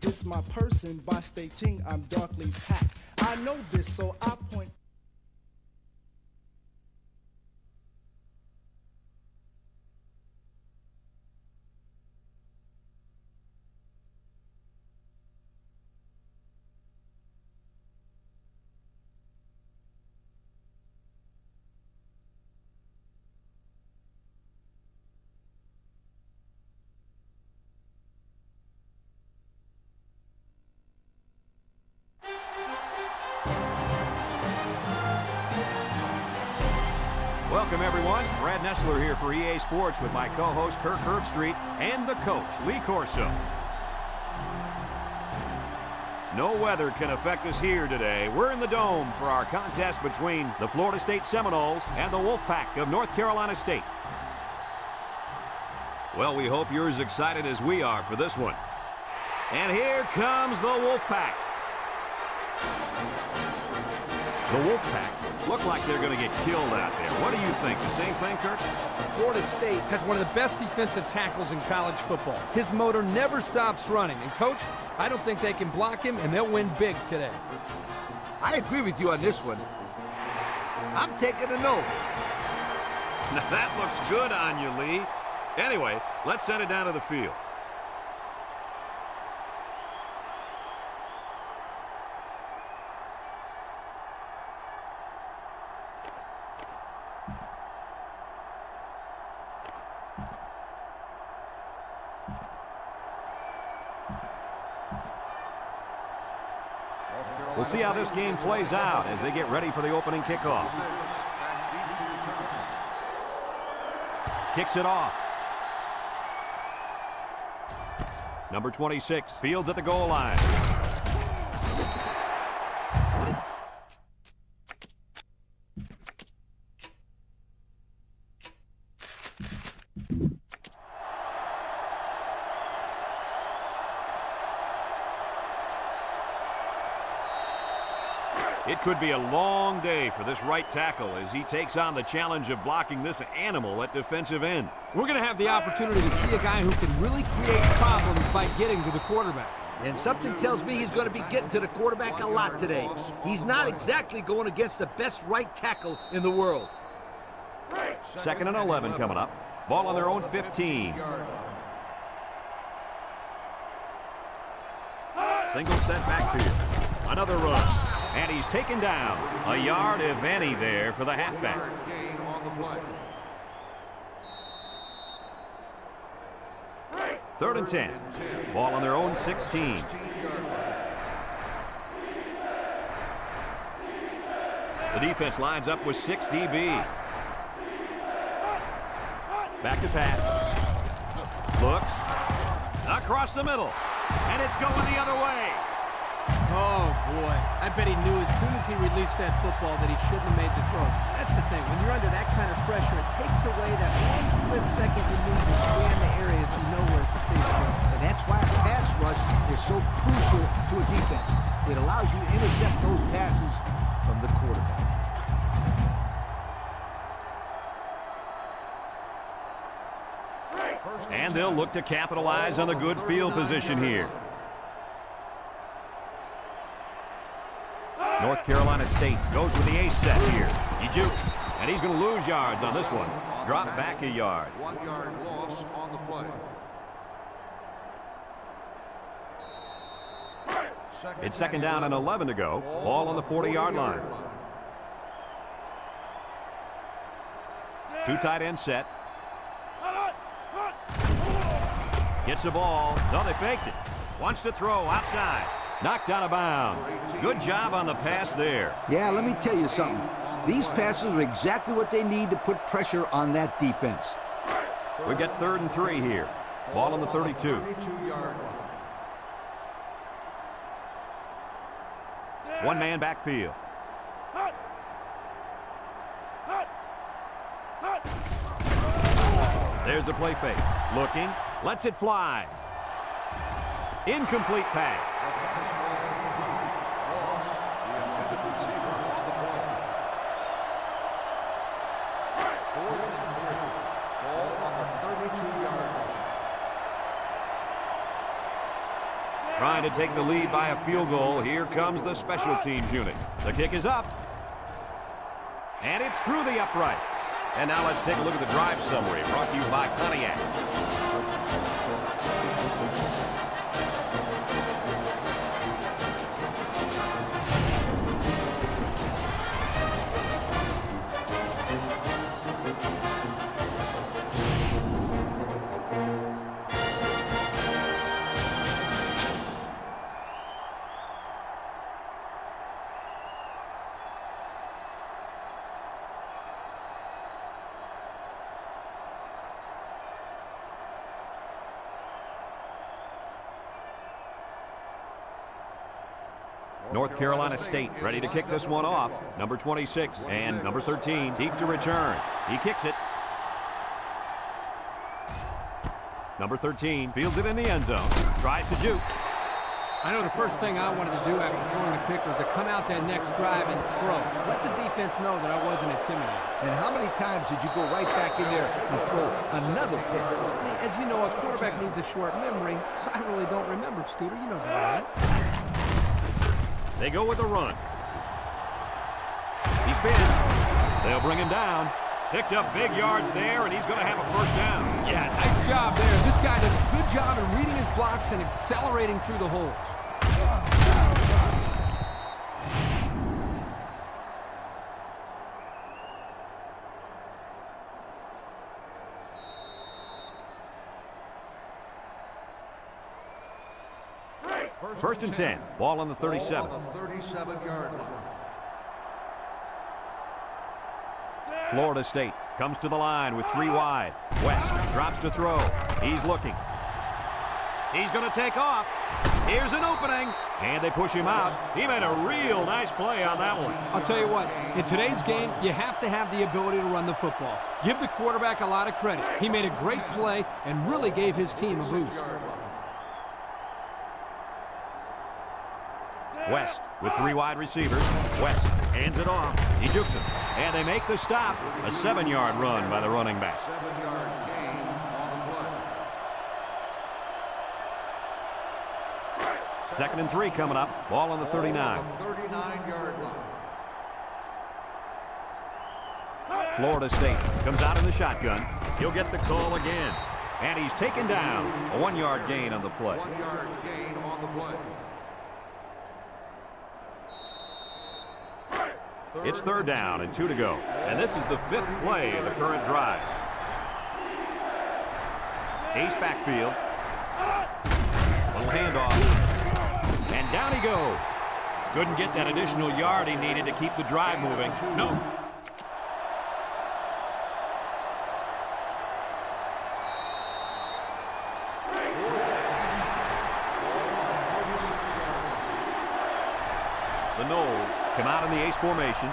diss my person by stating I'm darkly packed. I know this, so I point. Welcome, everyone. Brad Nessler here for EA Sports with my co-host Kirk Herbstreit and the coach, Lee Corso. No weather can affect us here today. We're in the Dome for our contest between the Florida State Seminoles and the Wolfpack of North Carolina State. Well, we hope you're as excited as we are for this one. And here comes the Wolfpack. The Wolfpack look like they're going to get killed out there. What do you think? The same thing, Kirk? Florida State has one of the best defensive tackles in college football. His motor never stops running. And, Coach, I don't think they can block him, and they'll win big today. I agree with you on this one. I'm taking a no. Now, that looks good on you, Lee. Anyway, let's send it down to the field. We'll see how this game plays out as they get ready for the opening kickoff. Kicks it off. Number 26, Fields at the goal line. It could be a long day for this right tackle as he takes on the challenge of blocking this animal at defensive end. We're going to have the opportunity to see a guy who can really create problems by getting to the quarterback. And something tells me he's going to be getting to the quarterback a lot today. He's not exactly going against the best right tackle in the world. 2nd and 11 coming up. Ball on their own 15. Single set backfield. Another run. And he's taken down. A yard, if any, there for the halfback. Third and 10. Ball on their own 16. The defense lines up with 6 DBs. Back to pass. Looks. Across the middle. And it's going the other way. Oh, boy. I bet he knew as soon as he released that football that he shouldn't have made the throw. That's the thing. When you're under that kind of pressure, it takes away that one split second you need to scan the area so you know where it's a safe throw. And that's why a pass rush is so crucial to a defense. It allows you to intercept those passes from the quarterback. And they'll look to capitalize on the good field position here. North Carolina State goes with the ace set here. He jukes, and he's going to lose yards on this one. Drop back a yard. 1 yard loss on the play. It's 2nd down and 11 to go. Ball on the 40-yard line. 2 tight end set. Gets the ball. No, they faked it. Wants to throw outside. Knocked out of bounds. Good job on the pass there. Yeah, let me tell you something. These passes are exactly what they need to put pressure on that defense. We get 3rd and 3 here. Ball on the 32. One man backfield. There's the play fake. Looking. Lets it fly. Incomplete pass. trying to take the lead by a field goal. Here comes the special teams unit. The kick is up. And it's through the uprights. And now let's take a look at the drive summary brought to you by Pontiac. North Carolina State ready to kick this one off. Number 26 and number 13 deep to return. He kicks it. Number 13 fields it in the end zone. Tries to juke. I know the first thing I wanted to do after throwing the pick was to come out that next drive and throw. Let the defense know that I wasn't intimidated. And how many times did you go right back in there and throw another pick? As you know, a quarterback needs a short memory, so I really don't remember, Scooter. You know that, right? They go with the run. He spins. They'll bring him down. Picked up big yards there, and he's going to have a first down. Yeah, nice job there. This guy does a good job in reading his blocks and accelerating through the holes. First and 10. Ball on the 37. On the 37-yard line. Florida State comes to the line with 3 wide. West drops to throw. He's looking. He's going to take off. Here's an opening. And they push him out. He made a real nice play on that one. I'll tell you what, in today's game, you have to have the ability to run the football. Give the quarterback a lot of credit. He made a great play and really gave his team a boost. West with 3 wide receivers. West hands it off. He jukes it. And they make the stop. A 7-yard run by the running back. 7-yard gain on the play. Second and 3 coming up. Ball on the 39. On the 39-yard line. Florida State comes out in the shotgun. He'll get the call again. And he's taken down. A 1-yard gain on the play. 1-yard gain on the play. It's third down and 2 to go. And this is the 5th play of the current drive. Ace backfield. Little handoff. And down he goes. Couldn't get that additional yard he needed to keep the drive moving. No. The Noles come out in the ace formation.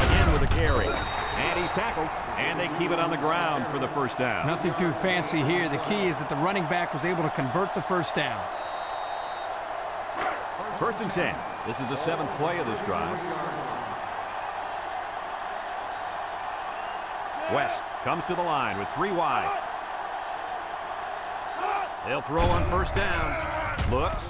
Again with a carry. And he's tackled. And they keep it on the ground for the first down. Nothing too fancy here. The key is that the running back was able to convert the first down. First and 10. This is the 7th play of this drive. West comes to the line with 3 wide. They'll throw on first down. Looks.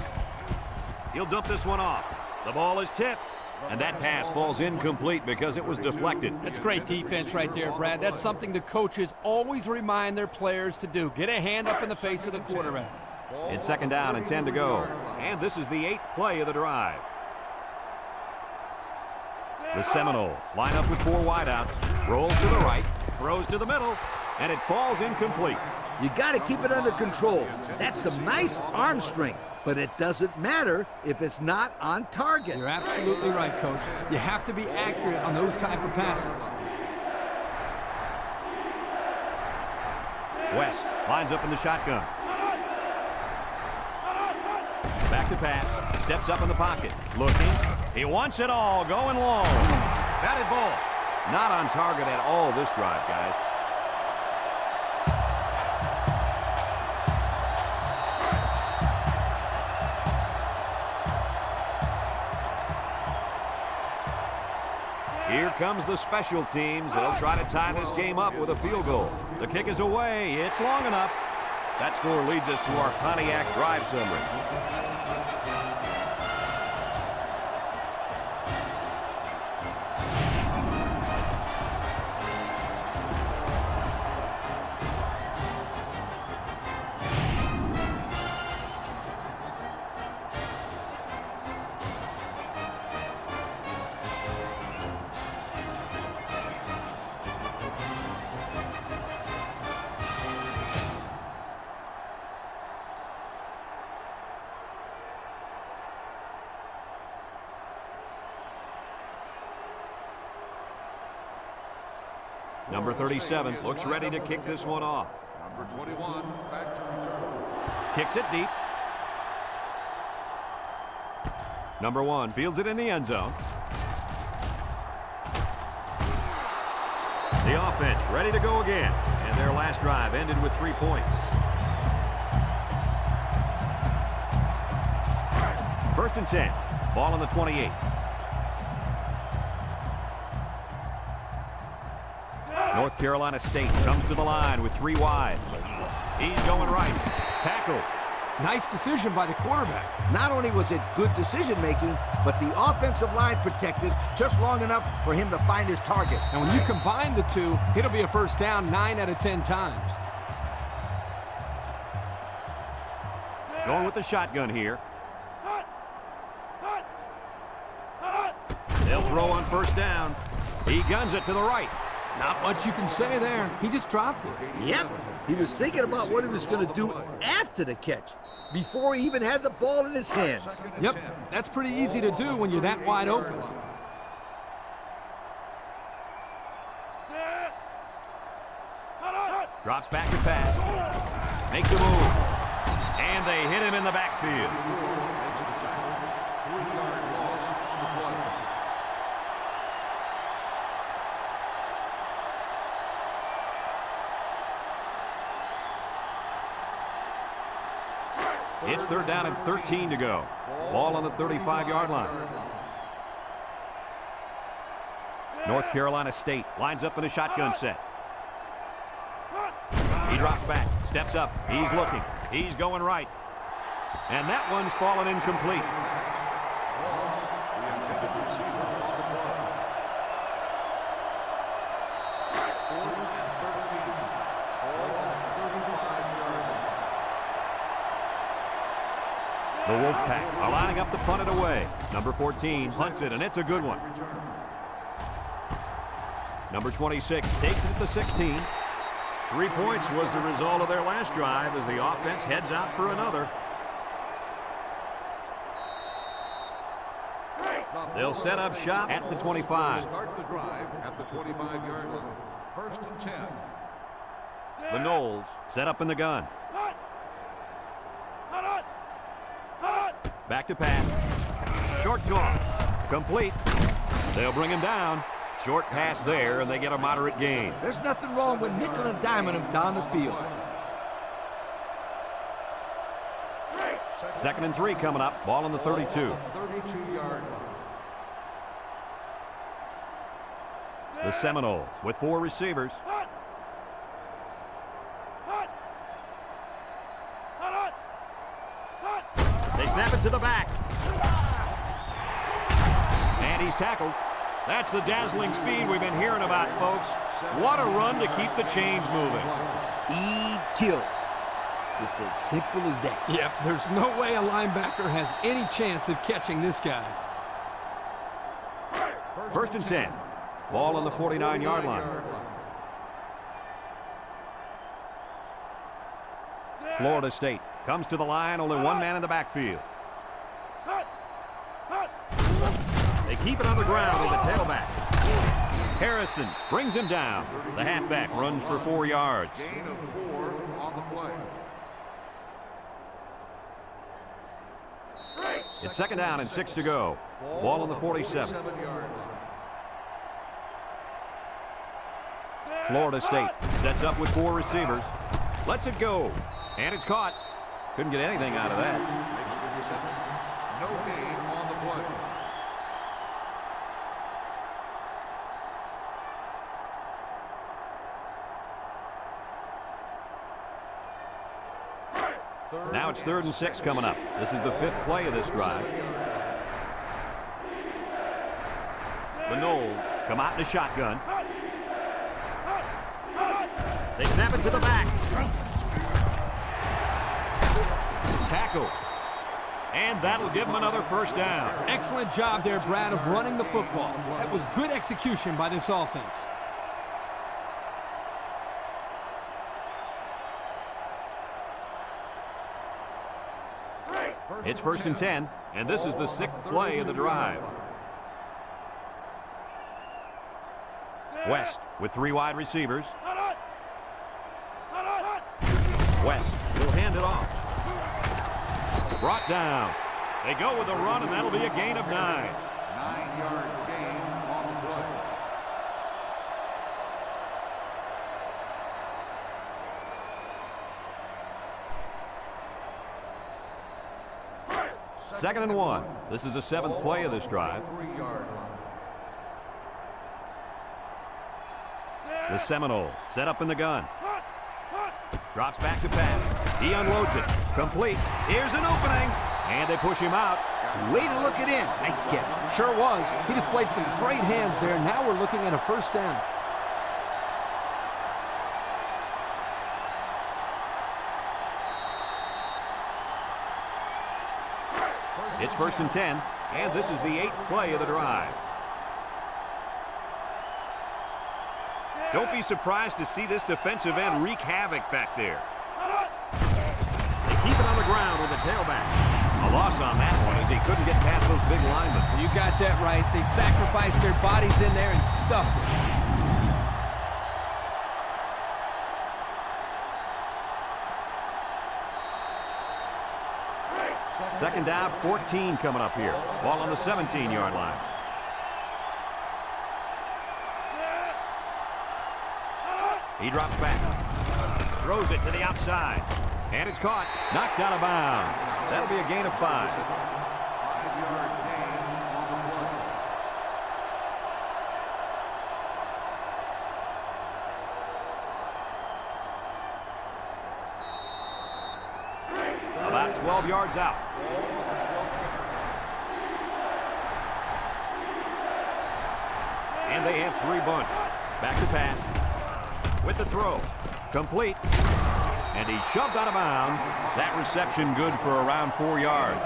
He'll dump this one off. The ball is tipped. And that pass falls incomplete because it was deflected. That's great defense right there, Brad. That's something the coaches always remind their players to do. Get a hand up in the face of the quarterback. It's second down and 10 to go. And this is the 8th play of the drive. The Seminoles line up with 4 wideouts. Rolls to the right. Throws to the middle. And it falls incomplete. You got to keep it under control. That's some nice arm strength, but it doesn't matter if it's not on target. You're absolutely right, Coach. You have to be accurate on those type of passes. West lines up in the shotgun. Back to pass. Steps up in the pocket. Looking. He wants it all. Going long. Batted ball. Not on target at all this drive, guys. Here comes the special teams. They'll try to tie this game up with a field goal. The kick is away. It's long enough. That score leads us to our Pontiac drive summary. Number 37 looks ready to kick this one off. Number 21, back to return. Kicks it deep. Number 1 fields it in the end zone. The offense ready to go again. And their last drive ended with 3 points. First and 10. Ball on the 28. North Carolina State comes to the line with 3 wide. He's going right. Tackle. Nice decision by the quarterback. Not only was it good decision-making, but the offensive line protected just long enough for him to find his target. And when you combine the two, it'll be a first down 9 out of 10 times. Going with the shotgun here. They'll throw on first down. He guns it to the right. Not much you can say there. He just dropped it. Yep, he was thinking about what he was going to do after the catch, before he even had the ball in his hands. Yep, that's pretty easy to do when you're that wide open. Drops back to pass. Makes a move. And they hit him in the backfield. 3-yard loss on the play. It's third down and 13 to go. Ball on the 35-yard line. North Carolina State lines up in a shotgun set. He drops back, steps up, he's looking, he's going right. And that one's fallen incomplete. The intended receiver on the play. 4th and 13. Ball on the 35-yard line. The Wolfpack are lining up to punt it away. Number 14 punts it, and it's a good one. Number 26 takes it at the 16. 3 points was the result of their last drive as the offense heads out for another. They'll set up shop at the 25. Start the drive at the 25-yard line. First and 10. The Knowles set up in the gun. Back to pass. Short toss. Complete. They'll bring him down. Short pass there, and they get a moderate gain. There's nothing wrong with nickel and diming him down the field. 2nd and 3 coming up. Ball on the 32. 32-yard line. The Seminoles with 4 receivers. They snap it to the back. And he's tackled. That's the dazzling speed we've been hearing about, folks. What a run to keep the chains moving. Speed kills. It's as simple as that. Yep, there's no way a linebacker has any chance of catching this guy. First and 10. Ball on the 49-yard line. Florida State comes to the line, only one man in the backfield. They keep it on the ground with the tailback. Harrison brings him down. The halfback runs for 4 yards. Gain of 4 on the play. It's 2nd down and 6 to go. Ball on the 47. 47-yard line. Florida State sets up with 4 receivers. Lets it go. And it's caught. Couldn't get anything out of that. Makes the reception. No gain on the play. Now it's 3rd and 6 coming up. This is the 5th play of this drive. The Knowles come out in a shotgun. They snap it to the back. Tackle. And that'll give them another first down. Excellent job there, Brad, of running the football. That was good execution by this offense. It's 1st and 10, and this is the 6th play of the drive. West with 3 wide receivers. West will hand it off. Brought down. They go with a run, and that'll be a gain of 9. 9-yard gain on the play. Second and 1. This is the 7th play of this drive. 3-yard line. The Seminole set up in the gun. Drops back to pass. He unloads it. Complete. Here's an opening. And they push him out. Way to look it in. Nice catch. Sure was. He displayed some great hands there. Now we're looking at a first down. It's 1st and 10, and this is the 8th play of the drive. Don't be surprised to see this defensive end wreak havoc back there. They keep it on the ground with the tailback. A loss on that one as he couldn't get past those big linemen. You got that right. They sacrificed their bodies in there and stuffed it. Second down, 14 coming up here. Ball on the 17-yard line. He drops back. Throws it to the outside. And it's caught. Knocked out of bounds. That'll be a gain of 5. 5-yard gain on the play. About 12 yards out. And they have 3 bunch. Back to pass. With the throw. Complete. And he shoved out of bounds. That reception good for around 4 yards.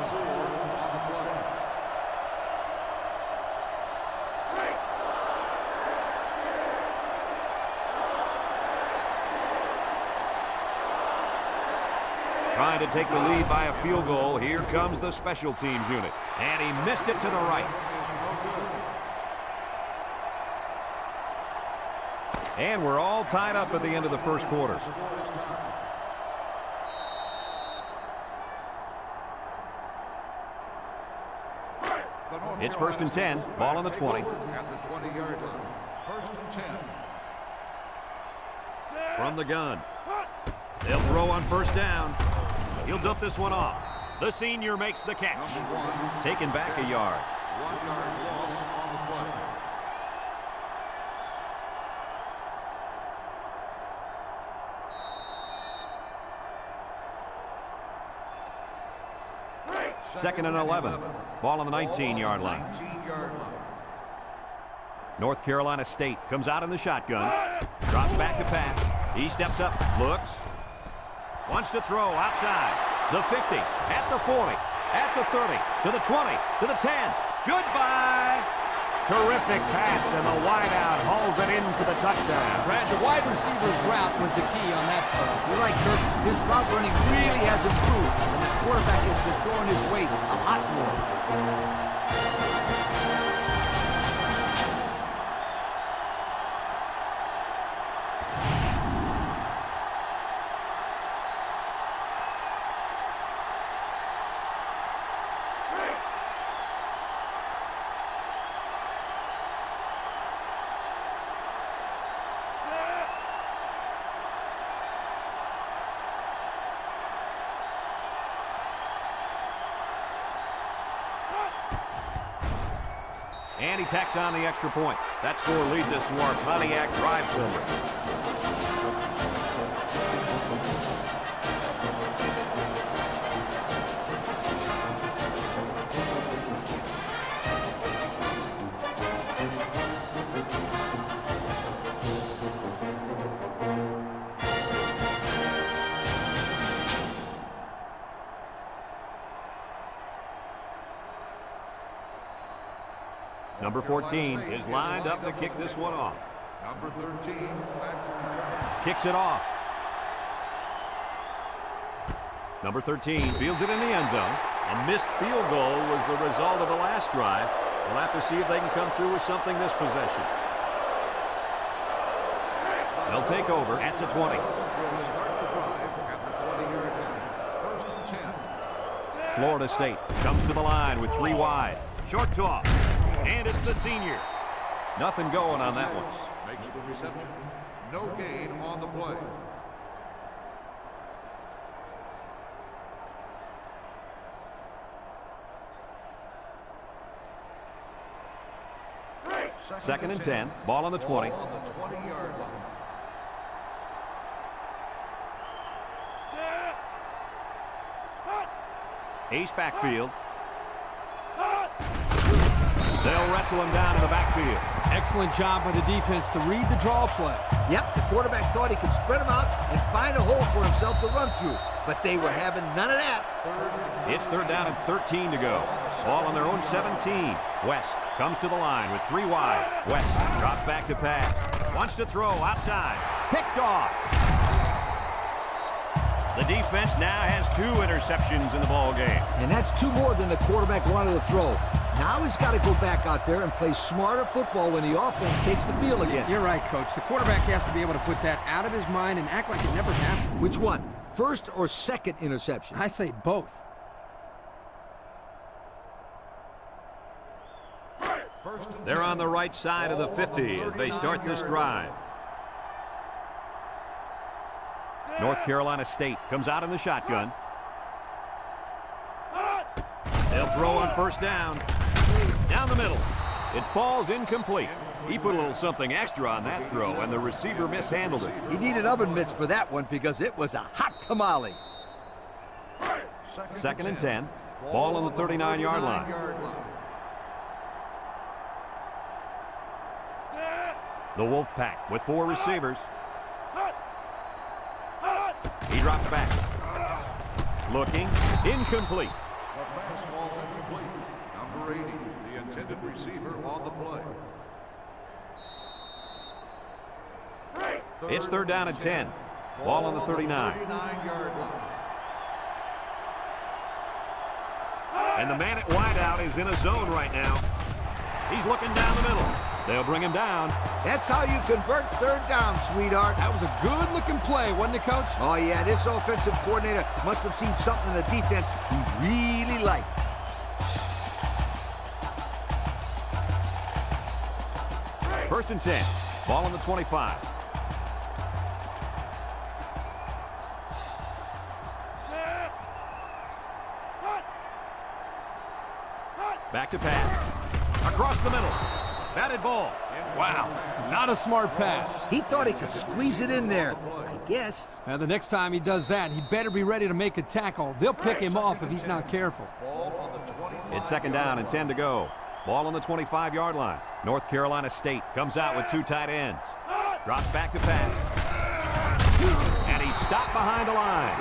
Trying to take the lead by a field goal. Here comes the special teams unit. And he missed it to the right. And we're all tied up at the end of the first quarter. It's 1st and 10. Ball on the 20. At the 20-yard line. 1st and 10. From the gun. They'll throw on first down. He'll dump this one off. The senior makes the catch. Taken back a yard. 1-yard loss on the play. Second and 11. Ball on the 19-yard line. 19-yard line. North Carolina State comes out in the shotgun. Drops back to pass. He steps up, looks. Wants to throw outside. The 50, at the 40, at the 30, to the 20, to the 10. Goodbye. Terrific pass, and the wideout hauls it in for the touchdown. Brad, the wide receiver's route was the key on that play. You're right, Kirk. His route running really has improved, and the quarterback has been throwing his weight a lot more. And he tacks on the extra point. That score leads us to our Pontiac drive summary. Number 14 is lined up to kick this one off. Number 13, Patrick. Kicks it off. Number 13 fields it in the end zone. A missed field goal was the result of the last drive. We'll have to see if they can come through with something this possession. They'll take over at the 20. Will start the drive at the 20-yard line. First and 10. Florida State comes to the line with 3 wide. Short toss. And it's the senior. Nothing going on that one. Makes the reception. No gain on the play. Second and 10. Ball on the 20. Ball on the 20-yard line. Ace backfield. They'll wrestle him down in the backfield. Excellent job by the defense to read the draw play. Yep, the quarterback thought he could spread them out and find a hole for himself to run through, but they were having none of that. It's third down and 13 to go. Ball on their own 17. West comes to the line with 3 wide. West drops back to pass. Wants to throw outside. Picked off. The defense now has 2 interceptions in the ball game. And that's 2 more than the quarterback wanted to throw. Now he's got to go back out there and play smarter football when the offense takes the field again. You're right, Coach. The quarterback has to be able to put that out of his mind and act like it never happened. Which one? First or second interception? I say both. They're on the right side of the 50 as they start this drive. North Carolina State comes out in the shotgun. They'll throw on first down. Down the middle. It falls incomplete. He put a little something extra on that throw, and the receiver mishandled it. He needed oven mitts for that one because it was a hot tamale. Second and 10. Ball on the 39-yard line. The Wolfpack with 4 receivers. He drops back. Looking. Incomplete. The pass falls incomplete. Number 80, the intended receiver on the play. It's third down and 10. Ball on the 39. 39-yard line. And the man at wideout is in a zone right now. He's looking down the middle. They'll bring him down. That's how you convert third down, sweetheart. That was a good-looking play, wasn't it, Coach? Oh, yeah, this offensive coordinator must have seen something in the defense he really liked. First and 10. Ball on the 25. Back to pass. Across the middle. Batted ball. Wow, not a smart pass. He thought he could squeeze it in there, I guess. And the next time he does that, he better be ready to make a tackle. They'll pick him off if he's not careful. Ball on the 25. It's second down and 10 to go. Ball on the 25-yard line. North Carolina State comes out with 2 tight ends. Drops back to pass. And he's stopped behind the line.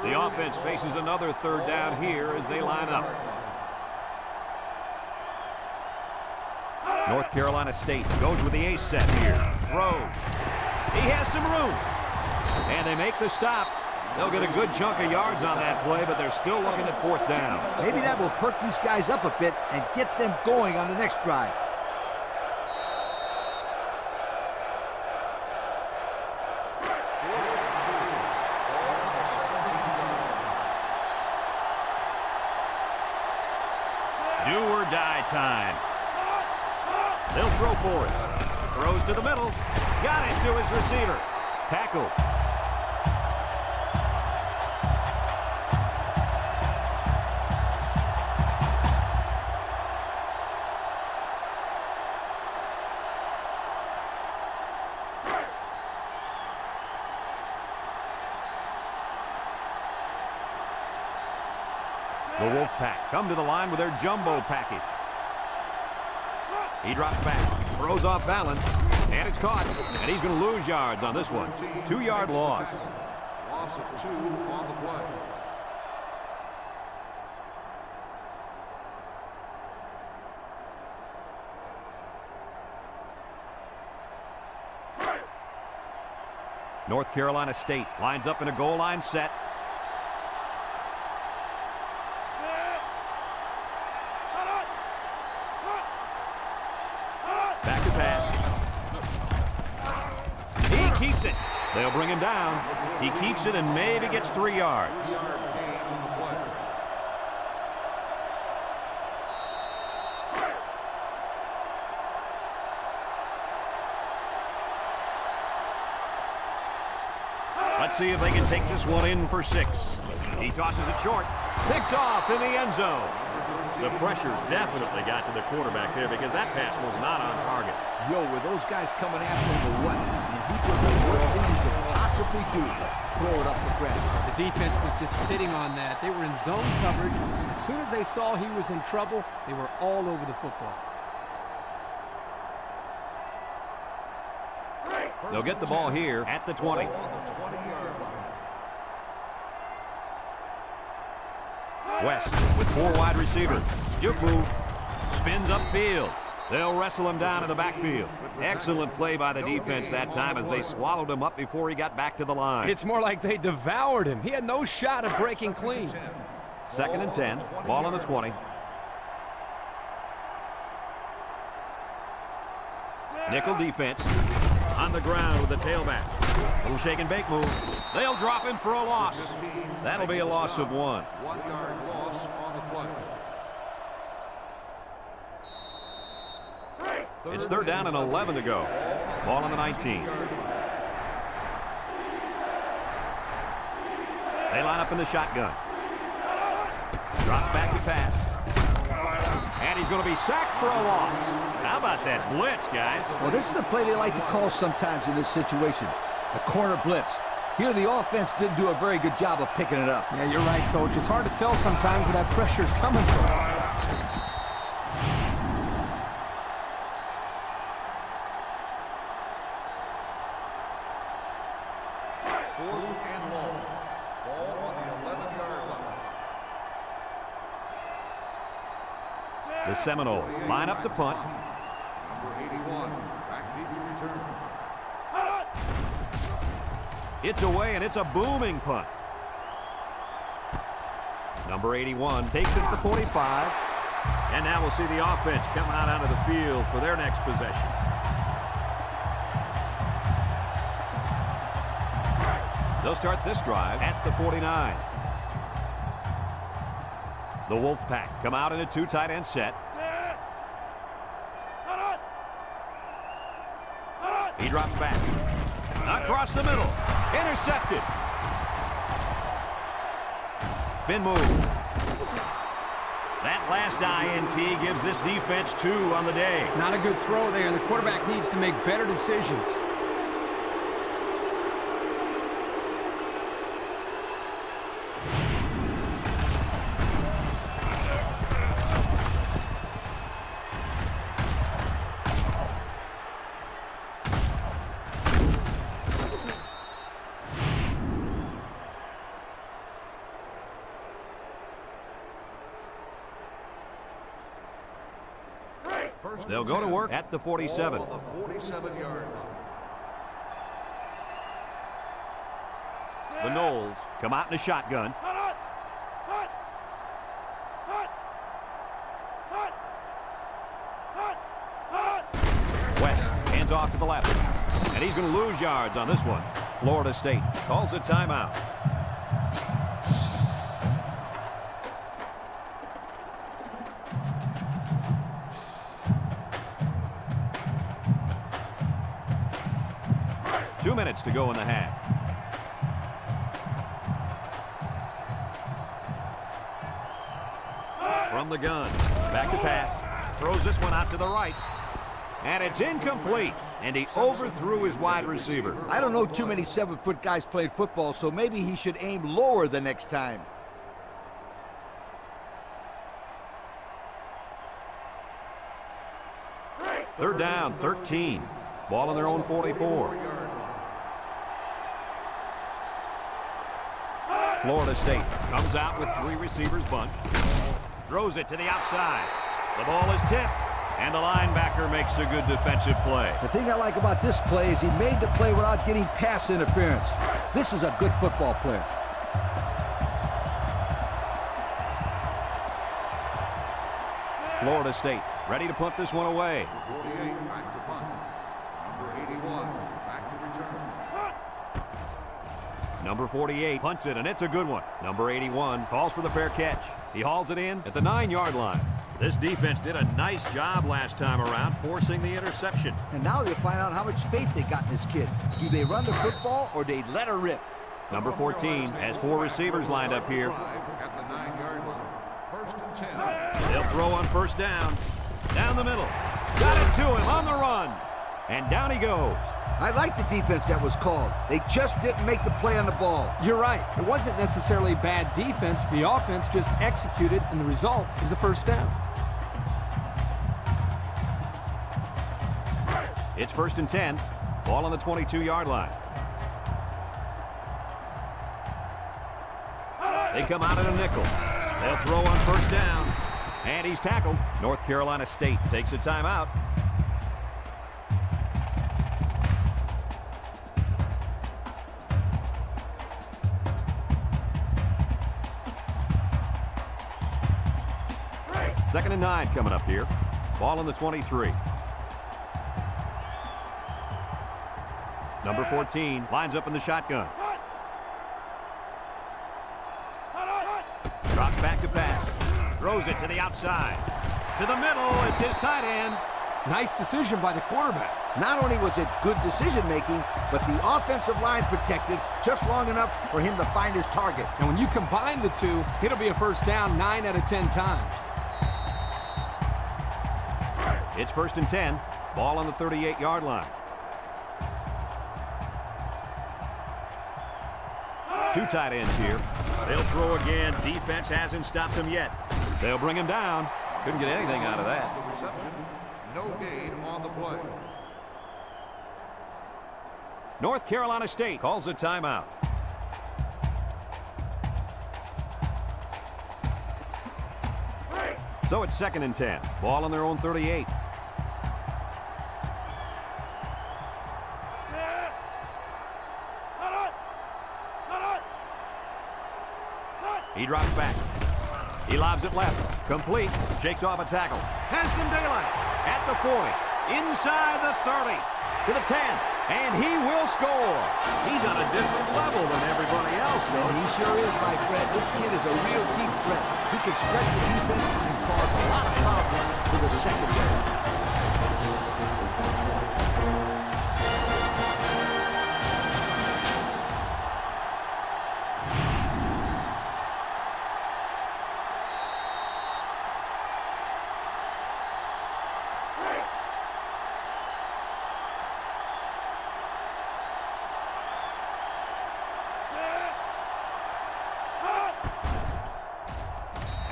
The offense faces another third down here as they line up. North Carolina State goes with the ace set here. Throws. He has some room. And they make the stop. They'll get a good chunk of yards on that play, but they're still looking at fourth down. Maybe that will perk these guys up a bit and get them going on the next drive. Do or die time. They'll throw for it. Throws to the middle. Got it to his receiver. Tackled. The Wolfpack come to the line with their jumbo package. He drops back, throws off balance, and it's caught. And he's going to lose yards on this one. 2-yard loss. Loss of 2 on the play. North Carolina State lines up in a goal line set. Back to pass. He keeps it. They'll bring him down. He keeps it and maybe gets 3 yards. 3-yard gain on the play. Let's see if they can take this one in for 6. He tosses it short. Picked off in the end zone. The pressure definitely got to the quarterback there because that pass was not on target. Yo, with those guys coming after him or what? And he did the worst thing he could possibly do. Throw it up the grab. The defense was just sitting on that. They were in zone coverage. As soon as they saw he was in trouble, they were all over the football. They'll get the ball here at the 20. Ball on the 20-yard line. West with 4 wide receivers. Juke move. Spins upfield. They'll wrestle him down in the backfield. Excellent play by the defense that time as they swallowed him up before he got back to the line. It's more like they devoured him. He had no shot at breaking clean. 2nd and 10. Ball on the 20. Nickel defense. On the ground with the tailback. Little shake and bake move. They'll drop him for a loss. That'll be a loss of 1. 1-yard loss on the play. It's 3rd down and 11 to go. Ball on the 19. They line up in the shotgun. Drops back to pass. And he's going to be sacked for a loss. How about that blitz, guys? Well, this is the play they like to call sometimes in this situation. A corner blitz. Here, the offense didn't do a very good job of picking it up. Yeah, you're right, Coach. It's hard to tell sometimes where that pressure's coming from. 4th and long. Ball on the 11-yard line. The Seminoles line up to punt. Number 81, back deep to return. It's away, and it's a booming punt. Number 81 takes it at the 45. And now we'll see the offense coming out onto the field for their next possession. They'll start this drive at the 49. The Wolfpack come out in a 2 tight end set. He drops back. Across the middle. Intercepted. Spin move. That last INT gives this defense 2 on the day. Not a good throw there, and the quarterback needs to make better decisions. They'll go to work at the 47. Ball on the 47-yard line. The Noles come out in a shotgun. West hands off to the left. And he's going to lose yards on this one. Florida State calls a timeout. Two minutes to go in the half. From the gun. Back to pass. Throws this one out to the right. And it's incomplete. And he overthrew his wide receiver. I don't know too many 7-foot guys playing football, so maybe he should aim lower the next time. Third down, 13. Ball on their own 44. Florida State comes out with 3 receivers bunch. Throws it to the outside. The ball is tipped, and the linebacker makes a good defensive play. The thing I like about this play is he made the play without getting pass interference. This is a good football player. Florida State ready to punt this one away. 48 back to punt. Number 81 back to return. Number 48 punts it, and it's a good one. Number 81 calls for the fair catch. He hauls it in at the 9-yard line. This defense did a nice job last time around, forcing the interception. And now they'll find out how much faith they got in this kid. Do they run the football or they let her rip? Number 14 has 4 receivers lined up here. At the 9-yard line. First and 10. They'll throw on first down. Down the middle. Got it to him on the run. And down he goes. I like the defense that was called. They just didn't make the play on the ball. You're right. It wasn't necessarily bad defense. The offense just executed, and the result is a first down. It's first and 10. Ball on the 22-yard line. They come out in a nickel. They'll throw on first down. And he's tackled. North Carolina State takes a timeout. Second and 9 coming up here. Ball on the 23. Number 14 lines up in the shotgun. Drops back to pass. Throws it to the outside. To the middle. It's his tight end. Nice decision by the quarterback. Not only was it good decision-making, but the offensive line protected just long enough for him to find his target. And when you combine the two, it'll be a first down 9 out of 10 times. It's first and 10. Ball on the 38-yard line. 2 tight ends here. They'll throw again. Defense hasn't stopped them yet. They'll bring him down. Couldn't get anything out of that. The reception. No gain on the play. North Carolina State calls a timeout. So it's second and 10. Ball on their own 38. He drops back. He lobs it left. Complete. Shakes off a tackle. Has some daylight. At the 40. Inside the 30. To the 10. And he will score. He's on a different level than everybody else, though. And he sure is, my friend. This kid is a real deep threat. He can stretch the defense and cause a lot of problems for the secondary.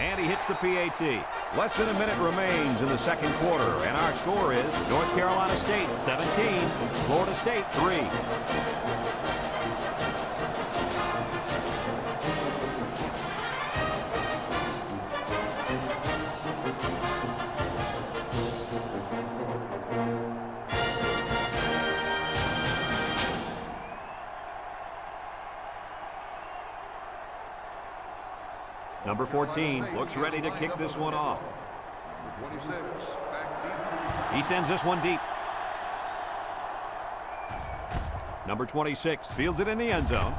And he hits the PAT. Less than a minute remains in the second quarter, and our score is North Carolina State 17, Florida State 3. Number 14 looks ready to kick this one off. Number 26 back deep to return. He sends this one deep. Number 26 fields it in the end zone.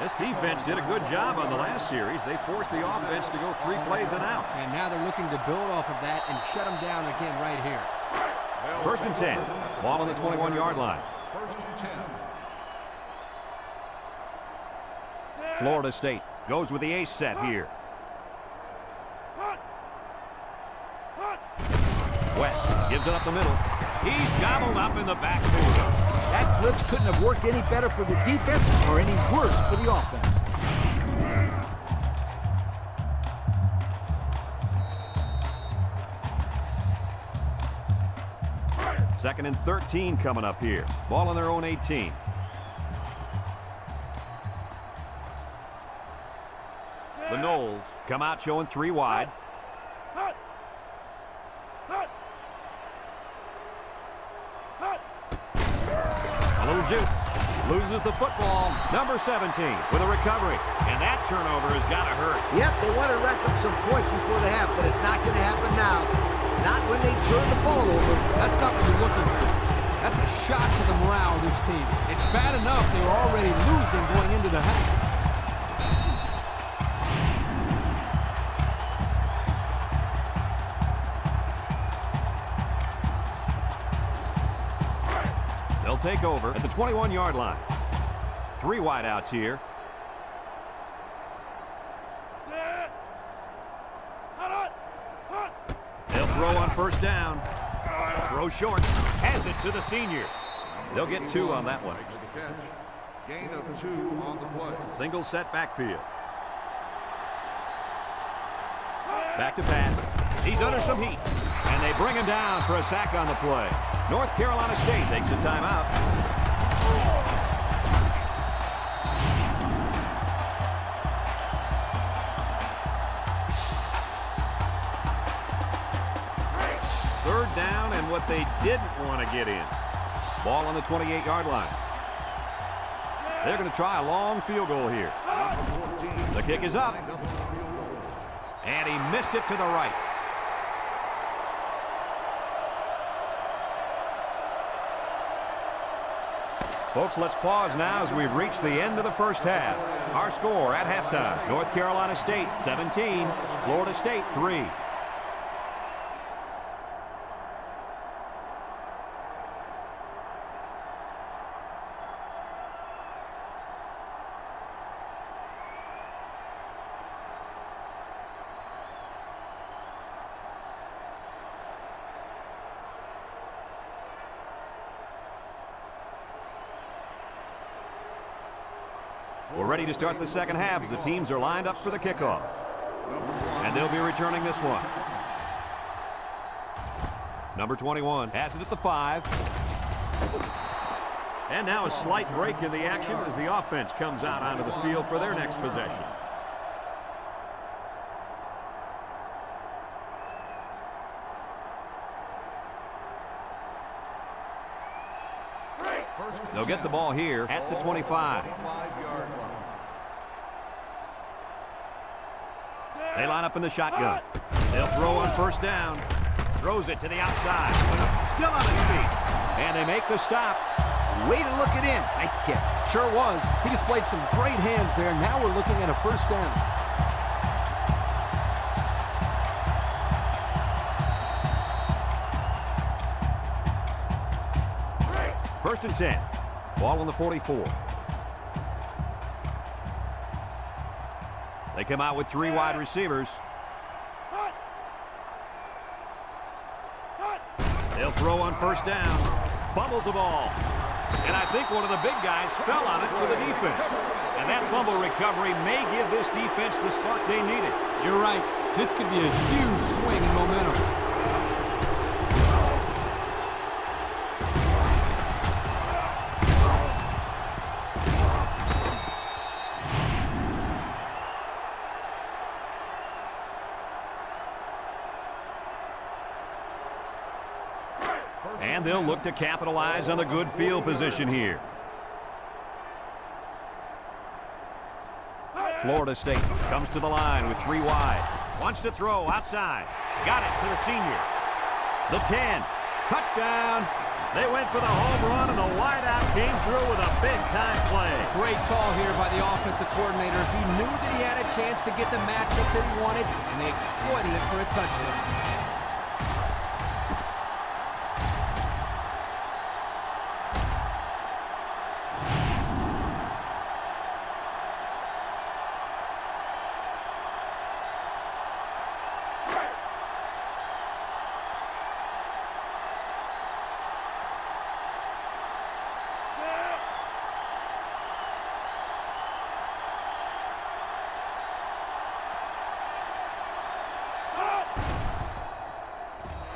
This defense did a good job on the last series. They forced the offense to go 3 plays and out. And now they're looking to build off of that and shut them down again right here. First and 10. Ball on the 21-yard line. First and 10. Florida State goes with the ace set here. West gives it up the middle. He's gobbled up in the backfield. That blitz couldn't have worked any better for the defense or any worse for the offense. 2nd and 13 coming up here. Ball on their own 18. The Knowles come out showing 3 wide. A little juke. Loses the football. Number 17 with a recovery. And that turnover has got to hurt. Yep, they want to rack up some points before the half, but it's not going to happen now. Not when they turn the ball over. That's not what you're looking for. That's a shot to the morale of this team. It's bad enough they were already losing going into the half. They'll take over at the 21-yard line. 3 wideouts here. They'll throw on first down. Throw short. Has it to the senior. They'll get 2 on that one. Makes the catch. Gain of 2 on the play. Single set backfield. Back to pass. He's under some heat. And they bring him down for a sack on the play. North Carolina State takes a timeout. Third down and what they didn't want to get in. Ball on the 28-yard line. They're going to try a long field goal here. The kick is up. And he missed it to the right. Folks, let's pause now as we've reached the end of the first half. Our score at halftime, North Carolina State 17, Florida State 3. We're ready to start the second half as the teams are lined up for the kickoff. And they'll be returning this one. Number 21 has it at the 5. And now a slight break in the action as the offense comes out onto the field for their next possession. They'll get the ball here at the 25. They line up in the shotgun. They'll throw on first down. Throws it to the outside. Still on his feet. And they make the stop. Way to look it in. Nice catch. Sure was. He displayed some great hands there. Now we're looking at a first down. First and 10. Ball on the 44. They come out with 3 wide receivers. They'll throw on first down. Fumbles the ball. And I think one of the big guys fell on it for the defense. And that fumble recovery may give this defense the spark they needed. You're right. This could be a huge swing in momentum. And they'll look to capitalize on the good field position here. Florida State comes to the line with 3 wide. Wants to throw outside. Got it to the senior. The 10. Touchdown. They went for the home run, and the wideout came through with a big-time play. Great call here by the offensive coordinator. He knew that he had a chance to get the matchup that he wanted, and they exploited it for a touchdown.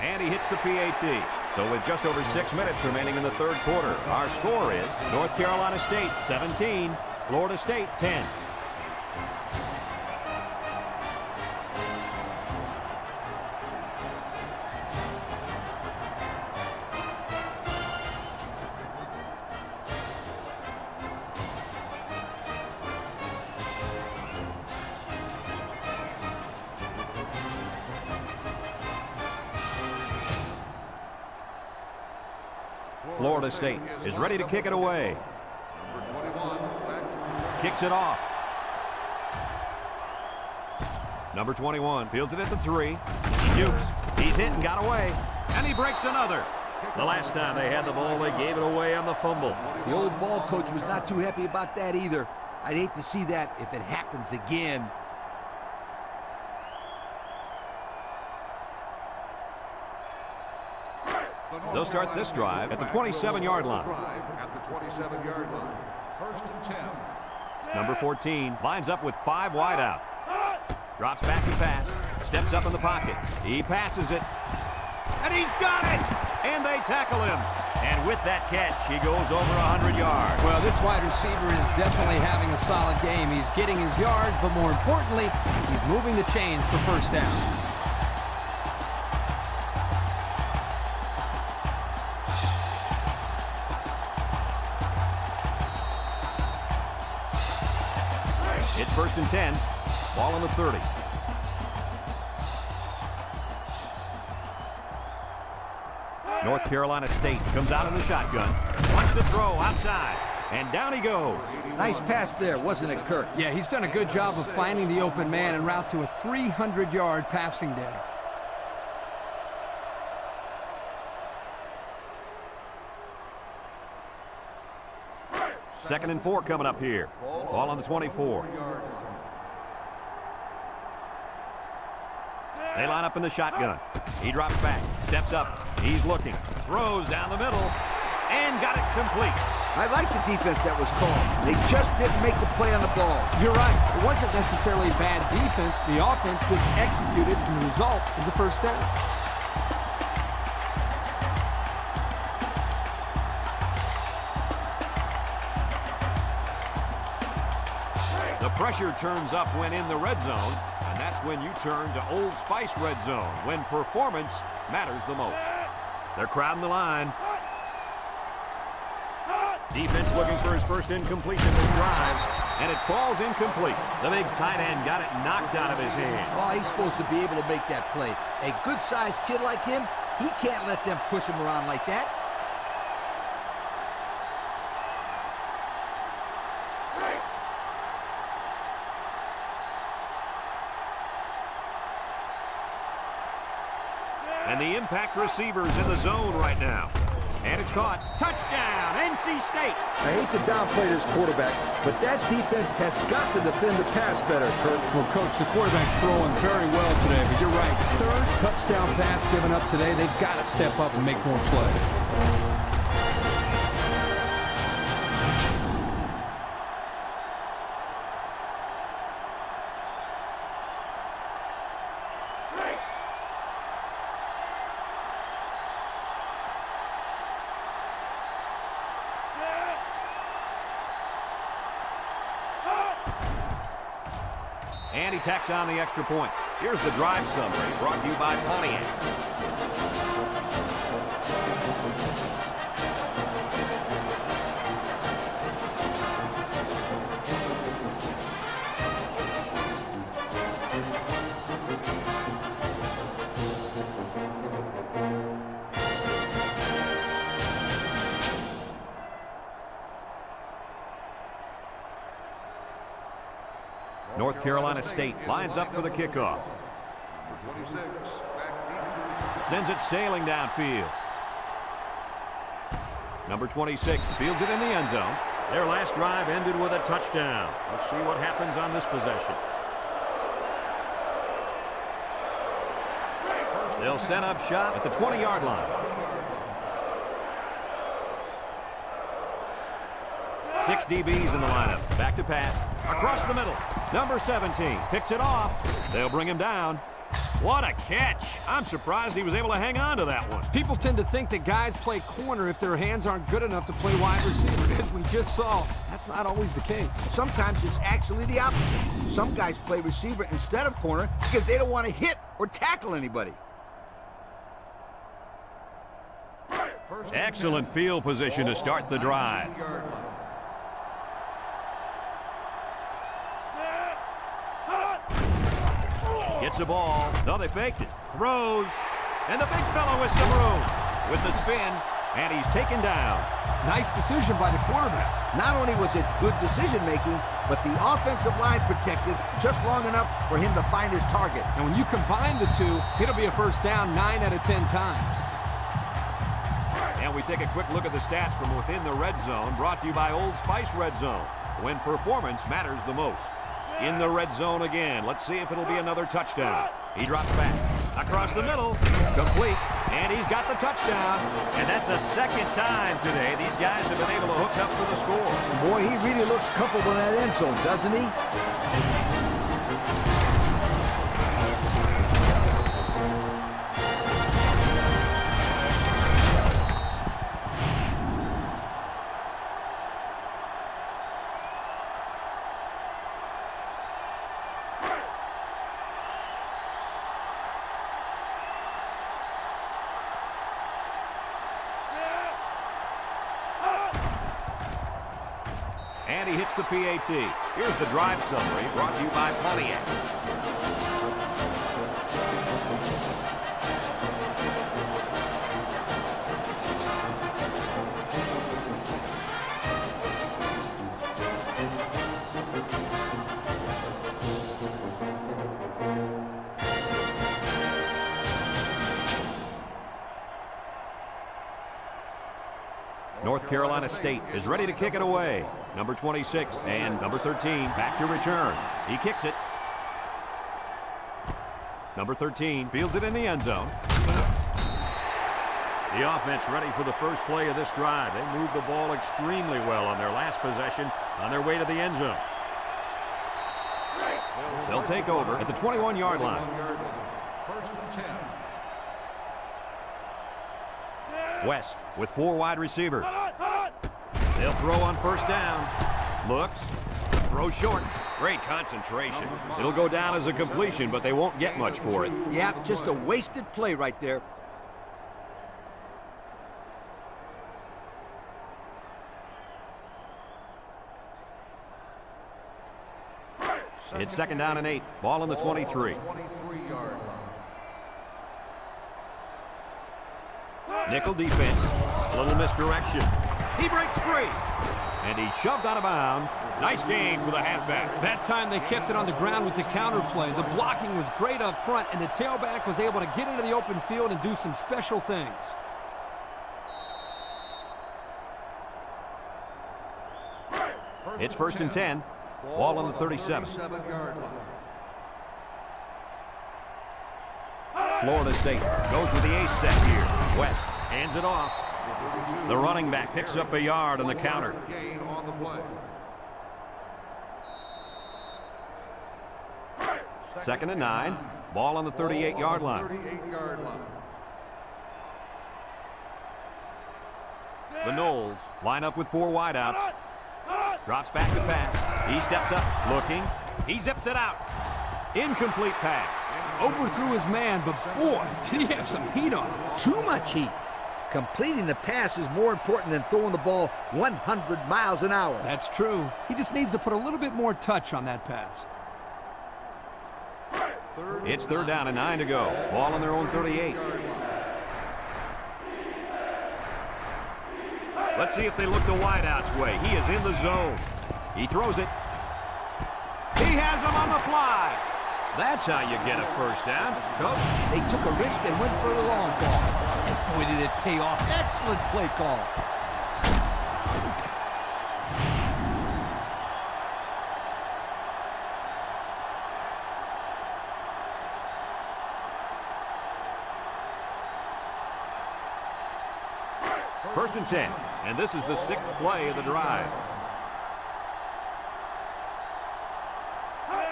And he hits the PAT. So with just over 6 minutes remaining in the third quarter, our score is North Carolina State 17, Florida State 10. Florida State is ready to kick it away. Kicks it off. Number 21 fields it at the 3. He jukes. He's hit and got away. And he breaks another. The last time they had the ball, they gave it away on the fumble. The old ball coach was not too happy about that either. I'd hate to see that if it happens again. They'll start this drive at the 27-yard line. First and 10. Number 14 lines up with 5 wide out. Drops back to pass. Steps up in the pocket. He passes it. And he's got it! And they tackle him. And with that catch, he goes over 100 yards. Well, this wide receiver is definitely having a solid game. He's getting his yards, but more importantly, he's moving the chains for first down. It's first and 10. Ball on the 30. North Carolina State comes out in the shotgun. Wants to throw outside. And down he goes. Nice pass there, wasn't it, Kirk? Yeah, he's done a good job of finding the open man en route to a 300-yard passing day. Second and 4 coming up here. Ball on the 24. They line up in the shotgun. He drops back, steps up. He's looking, throws down the middle, and got it complete. I like the defense that was called. They just didn't make the play on the ball. You're right. It wasn't necessarily bad defense. The offense just executed, and the result is a first down. The pressure turns up when in the red zone, and that's when you turn to Old Spice red zone, when performance matters the most. They're crowding the line. Defense looking for his first incompletion this drive, and it falls incomplete. The big tight end got it knocked out of his hand. Oh, he's supposed to be able to make that play. A good-sized kid like him, he can't let them push him around like that. And the impact receiver's in the zone right now. And it's caught. Touchdown, NC State. I hate to downplay this quarterback, but that defense has got to defend the pass better, Kirk. Well, Coach, the quarterback's throwing very well today, but you're right. Third touchdown pass given up today. They've got to step up and make more plays. And he tacks on the extra point. Here's the drive summary brought to you by Pontiac. North Carolina State lines up for the kickoff. Sends it sailing downfield. Number 26 fields it in the end zone. Their last drive ended with a touchdown. Let's see what happens on this possession. They'll set up shop at the 20-yard line. 6 DBs in the lineup. Back to pass. Across the middle. Number 17 picks it off. They'll bring him down. What a catch. I'm surprised he was able to hang on to that one. People tend to think that guys play corner if their hands aren't good enough to play wide receiver. As we just saw, that's not always the case. Sometimes it's actually the opposite. Some guys play receiver instead of corner because they don't want to hit or tackle anybody. Excellent field position to start the drive. Gets the ball. No, they faked it. Throws. And the big fella with some room. With the spin. And he's taken down. Nice decision by the quarterback. Not only was it good decision-making, but the offensive line protected just long enough for him to find his target. And when you combine the two, it'll be a first down 9 out of 10 times. And we take a quick look at the stats from within the red zone, brought to you by Old Spice Red Zone, when performance matters the most. In the red zone again. Let's see if it'll be another touchdown. He drops back. Across the middle. Complete. And he's got the touchdown. And that's a second time today these guys have been able to hook up for the score. Boy, he really looks comfortable in that end zone, doesn't he? And he hits the PAT. Here's the drive summary brought to you by Pontiac. North Carolina State is ready to kick it away. Number 26 and number 13 back to return. He kicks it. Number 13 fields it in the end zone. The offense ready for the first play of this drive. They moved the ball extremely well on their last possession on their way to the end zone. They'll take over at the 21-yard line. First and 10. West with 4 wide receivers. They'll throw on first down. Looks. Throw short. Great concentration. It'll go down as a completion, but they won't get much for it. Yeah, just a wasted play right there. It's second down and 8. Ball on the 23. 23-yard line. Nickel defense. A little misdirection. He breaks free. And he's shoved out of bounds. Nice gain for the halfback. That time they kept it on the ground with the counter play. The blocking was great up front, and the tailback was able to get into the open field and do some special things. It's first and 10. Ball on the 37. 37-yard line. Florida State goes with the ace set here. West hands it off. The running back picks up a yard on the counter. Gain on the play. Second and 9. Ball on the 38-yard line. 38-yard line. The Noles line up with 4 wideouts. Drops back to pass. He steps up, looking. He zips it out. Incomplete pass. Overthrew his man, but boy, did he have some heat on him. Too much heat. Completing the pass is more important than throwing the ball 100 miles an hour. That's true. He just needs to put a little bit more touch on that pass. It's third down and 9 to go. Ball on their own 38. Let's see if they look the wideout's way. He is in the zone. He throws it. He has him on the fly. That's how you get a first down, Coach. They took a risk and went for the long ball. And boy, did it pay off. Excellent play call. First and 10. And this is the 6th play of the drive.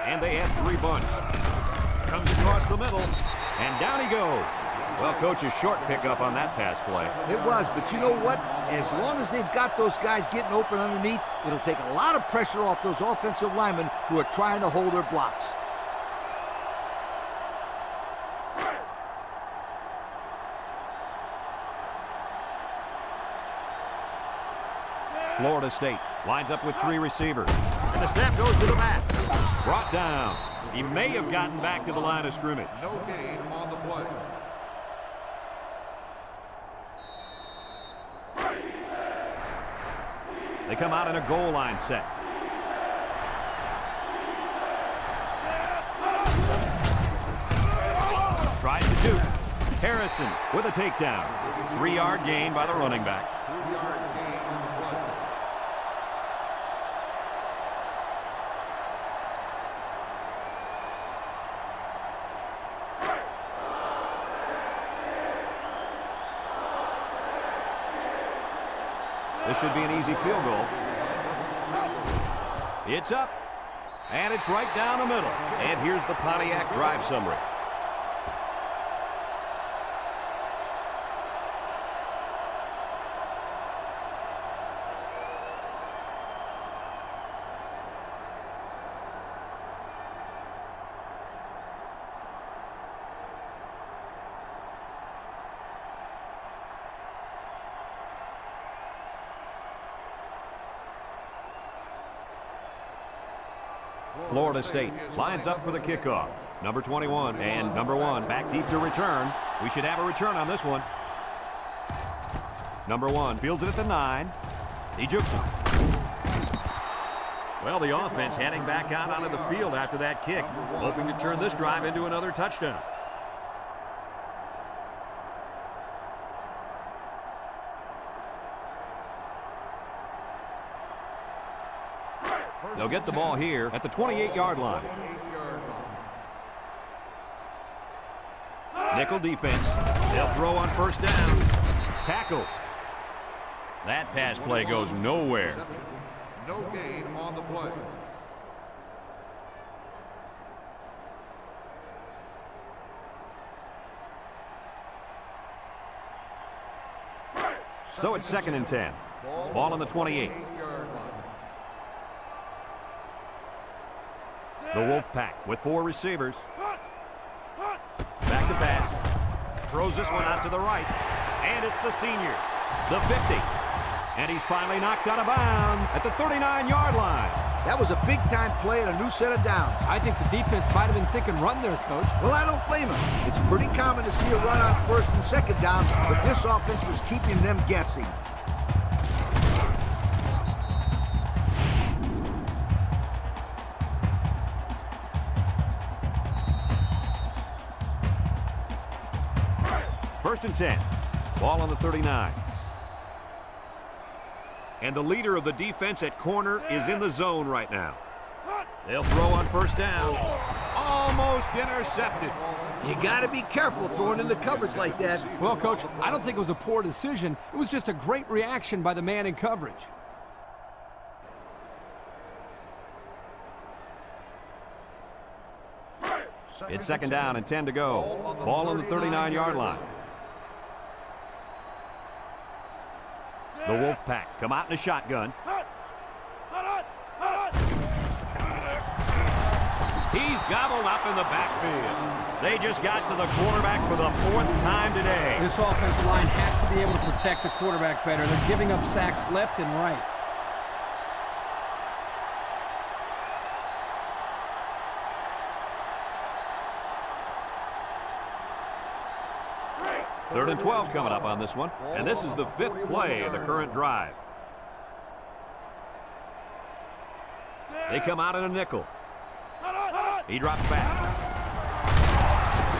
And they have 3 bunts. Comes across the middle, and down he goes. Well, Coach, a short pickup on that pass play. It was, but you know what? As long as they've got those guys getting open underneath, it'll take a lot of pressure off those offensive linemen who are trying to hold their blocks. Florida State lines up with 3 receivers. And the snap goes to the back. Brought down. He may have gotten back to the line of scrimmage. No gain on the play. They come out in a goal line set. Tries to do. Harrison with a takedown. 3-yard gain by the running back. 3-yard gain on the play. This should be an easy field goal. It's up, and it's right down the middle. And here's the Pontiac drive summary. Florida State lines up for the kickoff. Number 21 and number 1 back deep to return. We should have a return on this one. Number 1 fields it at the 9. He jukes him. Well, the offense heading back out onto the field after that kick, hoping to turn this drive into another touchdown. They'll get the ball here at the 28-yard line. Nickel defense. They'll throw on first down. Tackle. That pass play goes nowhere. No gain on the play. So it's 2nd and 10. Ball on the 28. The Wolfpack with 4 receivers. Back to pass. Throws this one out to the right. And it's the senior. The 50. And he's finally knocked out of bounds at the 39-yard line. That was a big-time play and a new set of downs. I think the defense might have been thinking run there, Coach. Well, I don't blame him. It's pretty common to see a run on 1st and 2nd down, but this offense is keeping them guessing. First and 10. Ball on the 39. And the leader of the defense at corner is in the zone right now. They'll throw on first down. Almost intercepted. You got to be careful throwing in the coverage like that. Well, Coach, I don't think it was a poor decision. It was just a great reaction by the man in coverage. It's 2nd down and 10 to go. Ball on the 39-yard line. The Wolfpack come out in a shotgun. He's gobbled up in the backfield. They just got to the quarterback for the 4th time today. This offensive line has to be able to protect the quarterback better. They're giving up sacks left and right. Third and 12 coming up on this one. And this is the 5th play of the current drive. They come out in a nickel. He drops back.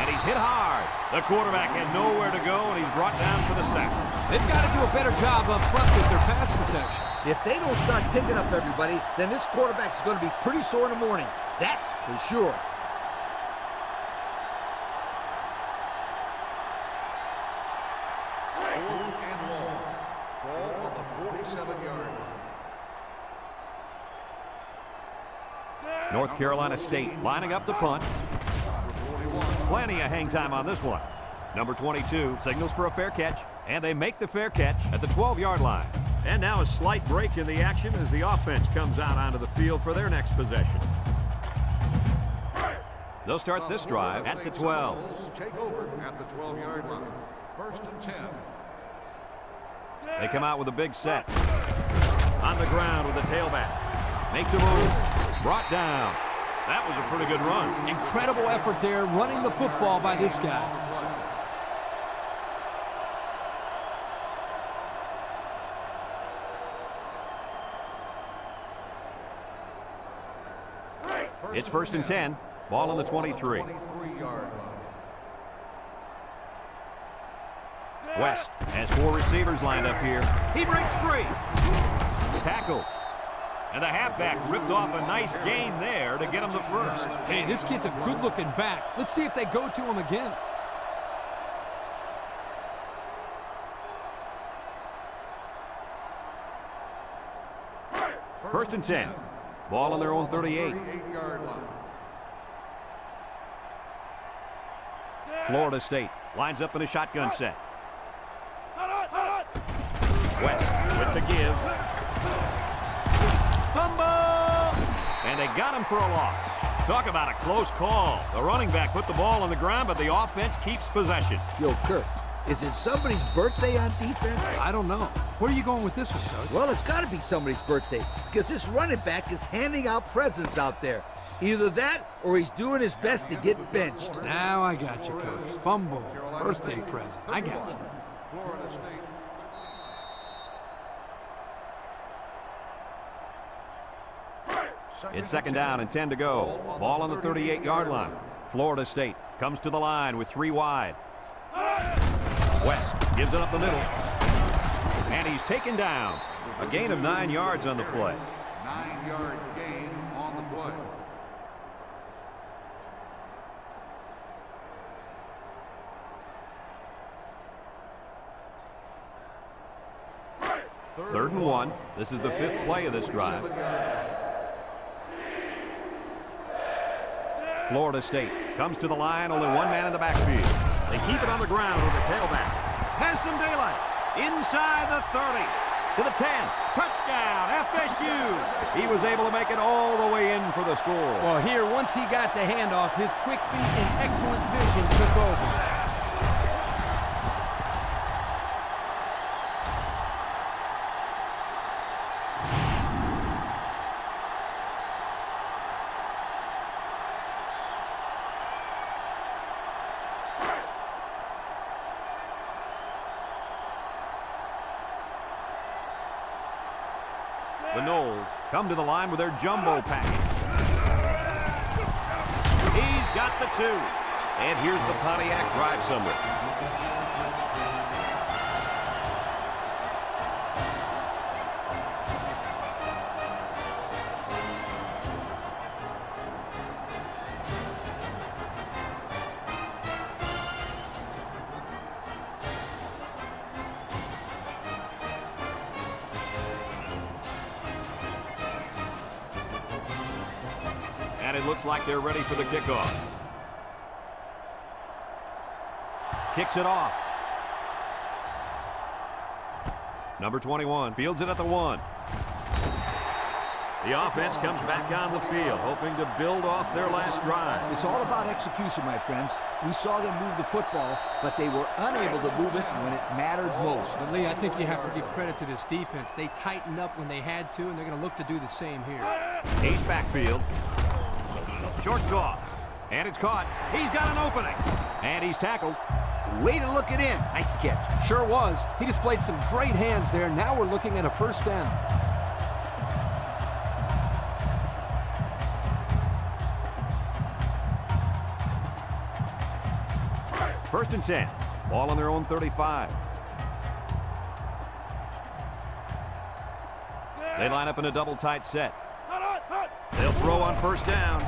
And he's hit hard. The quarterback had nowhere to go, and he's brought down for the sack. They've got to do a better job up front with their pass protection. If they don't start picking up everybody, then this quarterback's going to be pretty sore in the morning. That's for sure. North Carolina State lining up to punt. Plenty of hang time on this one. Number 22 signals for a fair catch, and they make the fair catch at the 12-yard line. And now a slight break in the action as the offense comes out onto the field for their next possession. They'll start this drive at the 12. Take over at the 12-yard line. 1st and 10. They come out with a big set. On the ground with the tailback. Makes a move. Brought down. That was a pretty good run. Incredible effort there running the football by this guy. It's 1st and 10. Ball on the 23. 23-yard line. West has 4 receivers lined up here. He breaks free. Tackle. And the halfback ripped off a nice gain there to get him the first. Hey, this kid's a good-looking back. Let's see if they go to him again. First and 10. Ball on their own 38. 38-yard line. Florida State lines up in a shotgun set. West with the give. Fumble! And they got him for a loss. Talk about a close call. The running back put the ball on the ground, but the offense keeps possession. Yo, Kirk, is it somebody's birthday on defense? I don't know. Where are you going with this one, Coach? Well, it's got to be somebody's birthday because this running back is handing out presents out there. Either that or he's doing his best to get benched. Now I got you, Coach. Fumble. Birthday present. I got you. Florida State. It's 2nd down and 10 to go. Ball on the 38-yard line. Florida State comes to the line with 3 wide. West gives it up the middle. And he's taken down. A gain of 9 yards on the play. 9-yard gain on the play. Third and 1. This is the 5th play of this drive. Florida State comes to the line, only 1 man in the backfield. They keep it on the ground with the tailback. Has some daylight. Inside the 30. To the 10. Touchdown, FSU. He was able to make it all the way in for the score. Well, here, once he got the handoff, his quick feet and excellent vision took over. The Noles come to the line with their jumbo package. He's got the 2. And here's the Pontiac drive somewhere. And it looks like they're ready for the kickoff. Kicks it off. Number 21 fields it at the 1. The offense comes back on the field, hoping to build off their last drive. It's all about execution, my friends. We saw them move the football, but they were unable to move it when it mattered most. But, Lee, I think you have to give credit to this defense. They tightened up when they had to, and they're going to look to do the same here. Ace backfield. Short toss. And it's caught. He's got an opening. And he's tackled. Way to look it in. Nice catch. Sure was. He displayed some great hands there. Now we're looking at a first down. First and 10. Ball on their own 35. They line up in a double tight set. They'll throw on first down.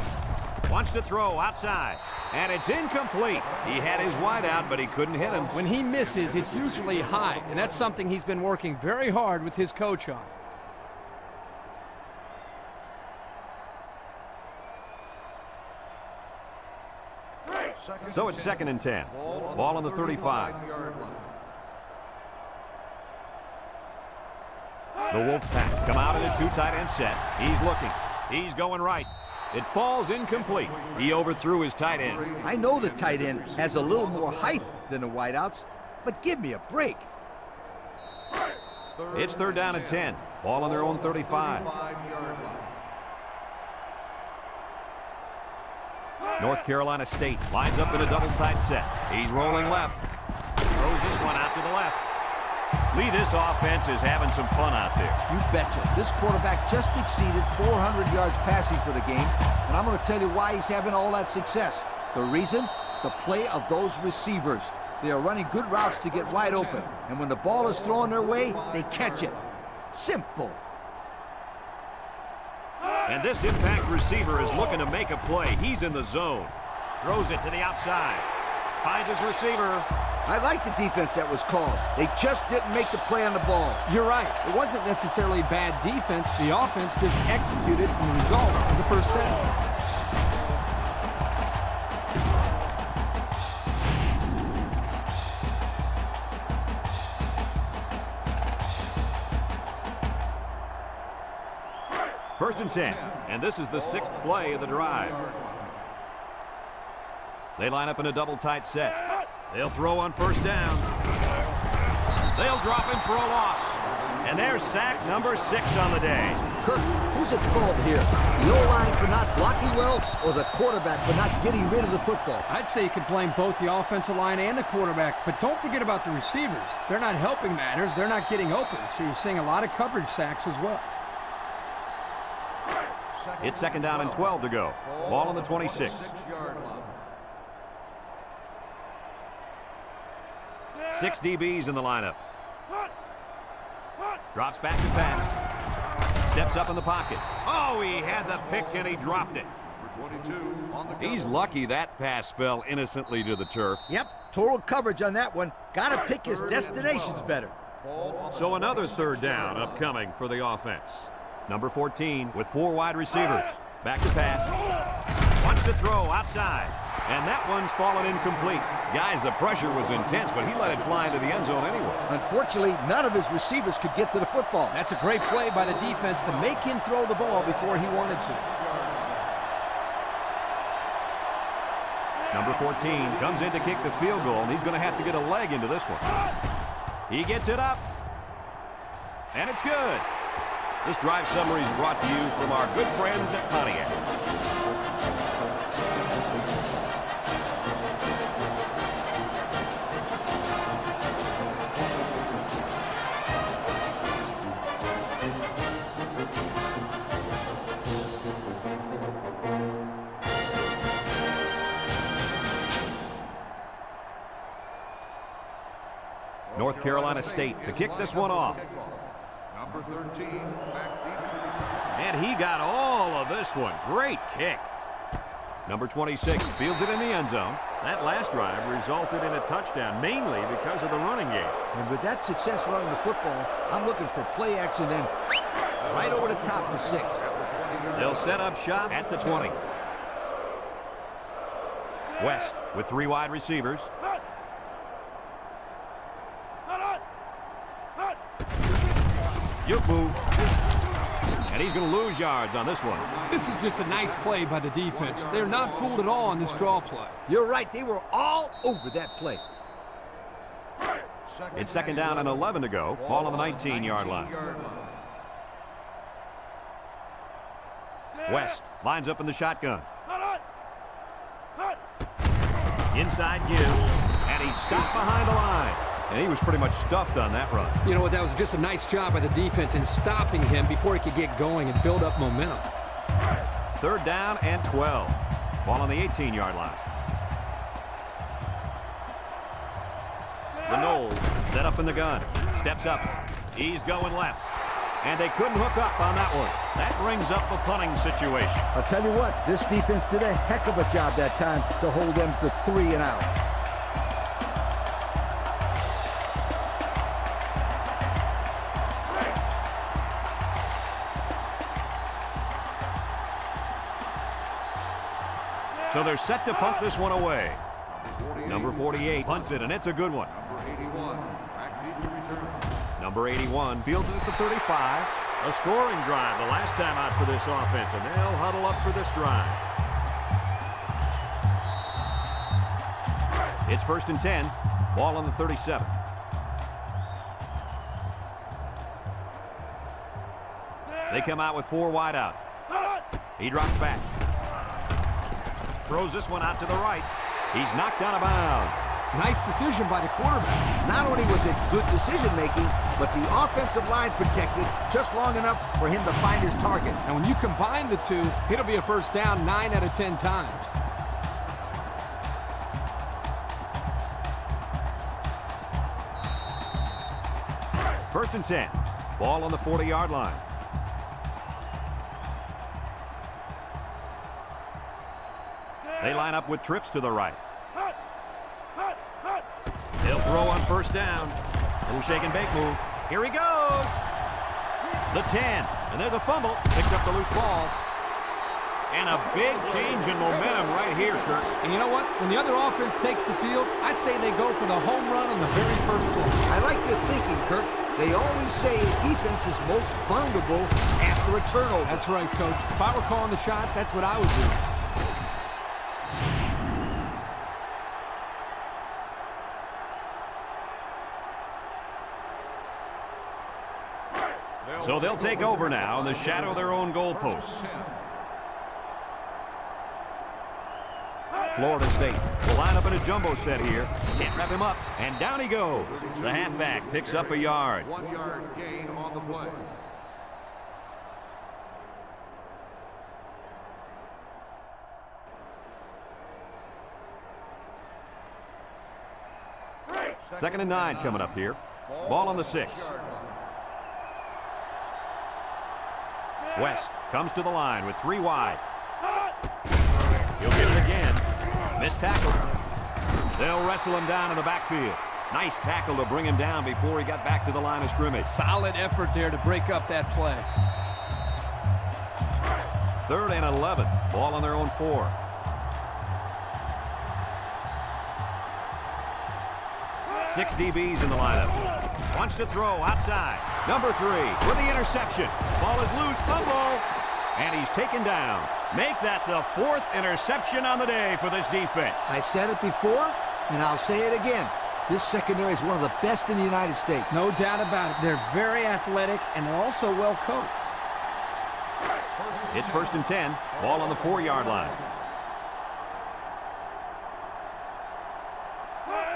Wants to throw outside. And it's incomplete. He had his wide out, but he couldn't hit him. When he misses, it's usually high, and that's something he's been working very hard with his coach on. So it's 2nd and 10. Ball on the 35. The Wolfpack come out in a 2 tight end set. He's looking. He's going right. It falls incomplete. He overthrew his tight end. I know the tight end has a little more height than the wideouts, but give me a break. It's 3rd down and 10. Ball on their own 35. North Carolina State lines up in a double tight set. He's rolling left. Throws this one out to the left. Lee, this offense is having some fun out there. You betcha. This quarterback just exceeded 400 yards passing for the game, and I'm going to tell you why he's having all that success. The reason? The play of those receivers. They are running good routes to get wide open, and when the ball is thrown their way, they catch it. Simple. And this impact receiver is looking to make a play. He's in the zone. Throws it to the outside. Finds his receiver. I like the defense that was called. They just didn't make the play on the ball. You're right. It wasn't necessarily bad defense. The offense just executed, and the result was a first down. First and 10, and this is the 6th play of the drive. They line up in a double tight set. They'll throw on first down. They'll drop him for a loss. And there's sack number 6 on the day. Kirk, who's at fault here? The O-line for not blocking well, or the quarterback for not getting rid of the football? I'd say you could blame both the offensive line and the quarterback, but don't forget about the receivers. They're not helping matters. They're not getting open, so you're seeing a lot of coverage sacks as well. It's 2nd down and 12 to go. Ball on the 26. Six DBs in the lineup. Drops back to pass. Steps up in the pocket. Oh, he had the pick and he dropped it. He's lucky that pass fell innocently to the turf. Yep, total coverage on that one. Gotta pick his destinations better. So another 3rd down upcoming for the offense. Number 14 with 4 wide receivers. Back to pass. Wants to throw outside. And that one's fallen incomplete. Guys, the pressure was intense, but he let it fly into the end zone anyway. Unfortunately, none of his receivers could get to the football. That's a great play by the defense to make him throw the ball before he wanted to. Number 14 comes in to kick the field goal, and he's going to have to get a leg into this one. He gets it up. And it's good. This drive summary is brought to you from our good friends at Pontiac. North Carolina State to kick this one off. Number 13, back deep to And he got all of this one. Great kick. Number 26 fields it in the end zone. That last drive resulted in a touchdown, mainly because of the running game. And with that success running the football, I'm looking for play action then right over the top for 6. They'll set up shop at the 20. West with 3 wide receivers. Juke move. And he's going to lose yards on this one. This is just a nice play by the defense. They're not fooled at all on this draw play. You're right. They were all over that play. It's 2nd down and 11 to go. Ball on the 19-yard line. West lines up in the shotgun. Inside give. And he's stopped behind the line. And he was pretty much stuffed on that run. You know what? That was just a nice job by the defense in stopping him before he could get going and build up momentum. 3rd down and 12. Ball on the 18-yard line. The Knowles set up in the gun. Steps up. He's going left. And they couldn't hook up on that one. That brings up the punting situation. I'll tell you what, this defense did a heck of a job that time to hold them to 3 and out. So they're set to punt this one away. Number 48 punts it, and it's a good one. Number 81, back deep to return. Number 81 fields it at the 35. A scoring drive the last time out for this offense, and they'll huddle up for this drive. It's 1st and 10. Ball on the 37. They come out with 4 wide out. He drops back. Throws this one out to the right. He's knocked out of bounds. Nice decision by the quarterback. Not only was it good decision-making, but the offensive line protected just long enough for him to find his target. And when you combine the two, it'll be a first down 9 out of 10 times. First and 10. Ball on the 40-yard line. They line up with trips to the right. They'll throw on first down. Little shake and bake move. Here he goes. The 10. And there's a fumble. Picks up the loose ball. And a big change in momentum right here, Kurt. And you know what? When the other offense takes the field, I say they go for the home run on the very first play. I like your thinking, Kirk. They always say defense is most vulnerable after a turnover. That's right, Coach. If I were calling the shots, that's what I would do. So they'll take over now in the shadow of their own goalposts. Florida State will line up in a jumbo set here. Can't wrap him up, and down he goes. The halfback picks up a yard. 1 yard gain on the play. Second and 9 coming up here. Ball on the 6. West comes to the line with 3 wide. He'll get it again. Missed tackle. They'll wrestle him down in the backfield. Nice tackle to bring him down before he got back to the line of scrimmage. Solid effort there to break up that play. 3rd and 11. Ball on their own 4. Six DBs in the lineup. Wants to throw outside. Number 3 with the interception. Ball is loose. Fumble. And he's taken down. Make that the 4th interception on the day for this defense. I said it before, and I'll say it again. This secondary is one of the best in the United States. No doubt about it. They're very athletic, and they're also well coached. It's 1st and 10. Ball on the 4-yard line.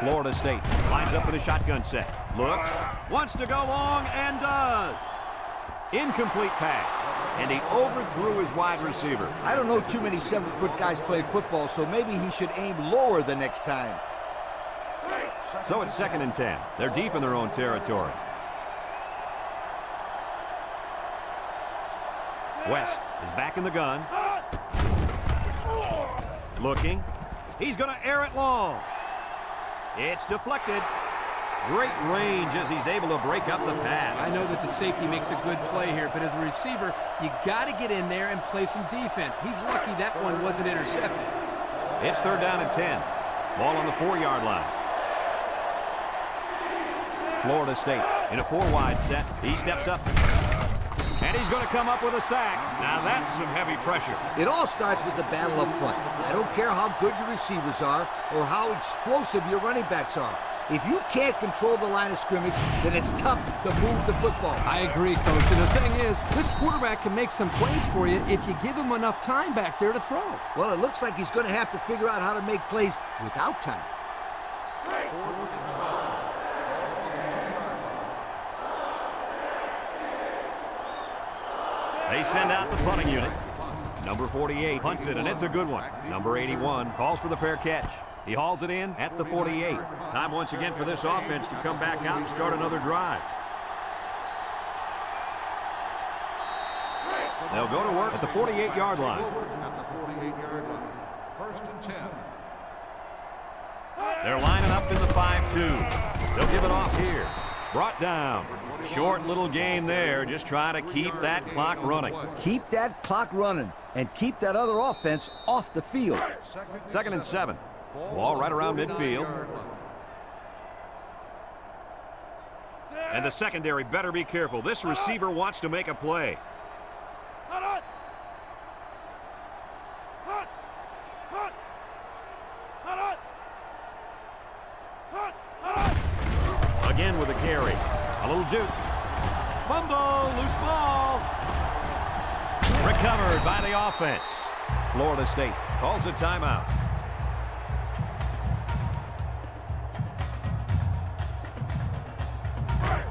Florida State lines up in a shotgun set. Looks. Wants to go long and does. Incomplete pass. And he overthrew his wide receiver. I don't know too many 7-foot guys playing football, so maybe he should aim lower the next time. So it's 2nd and 10. They're deep in their own territory. West is back in the gun. Looking. He's going to air it long. It's deflected. Great range as he's able to break up the pass. I know that the safety makes a good play here, but as a receiver, you got to get in there and play some defense. He's lucky that one wasn't intercepted. It's 3rd down and 10. Ball on the 4-yard line. Florida State in a 4-wide set. He steps up. And he's going to come up with a sack. Now that's some heavy pressure. It all starts with the battle up front. I don't care how good your receivers are or how explosive your running backs are. If you can't control the line of scrimmage, then it's tough to move the football. I agree, Coach. And the thing is, this quarterback can make some plays for you if you give him enough time back there to throw. Well, it looks like he's going to have to figure out how to make plays without time. They send out the punting unit. Number 48 punts it, and it's a good one. Number 81 calls for the fair catch. He hauls it in at the 48. Time once again for this offense to come back out and start another drive. They'll go to work at the 48-yard line. At the 48-yard line. 1st and 10. They're lining up in the 5-2. They'll give it off here. Brought down. Short little gain there, just trying to keep that clock running. Keep that clock running and keep that other offense off the field. 2nd and 7. Ball right around midfield. And the secondary better be careful. This receiver wants to make a play. Again with a carry. A little juke. Fumble, loose ball. Recovered by the offense. Florida State calls a timeout.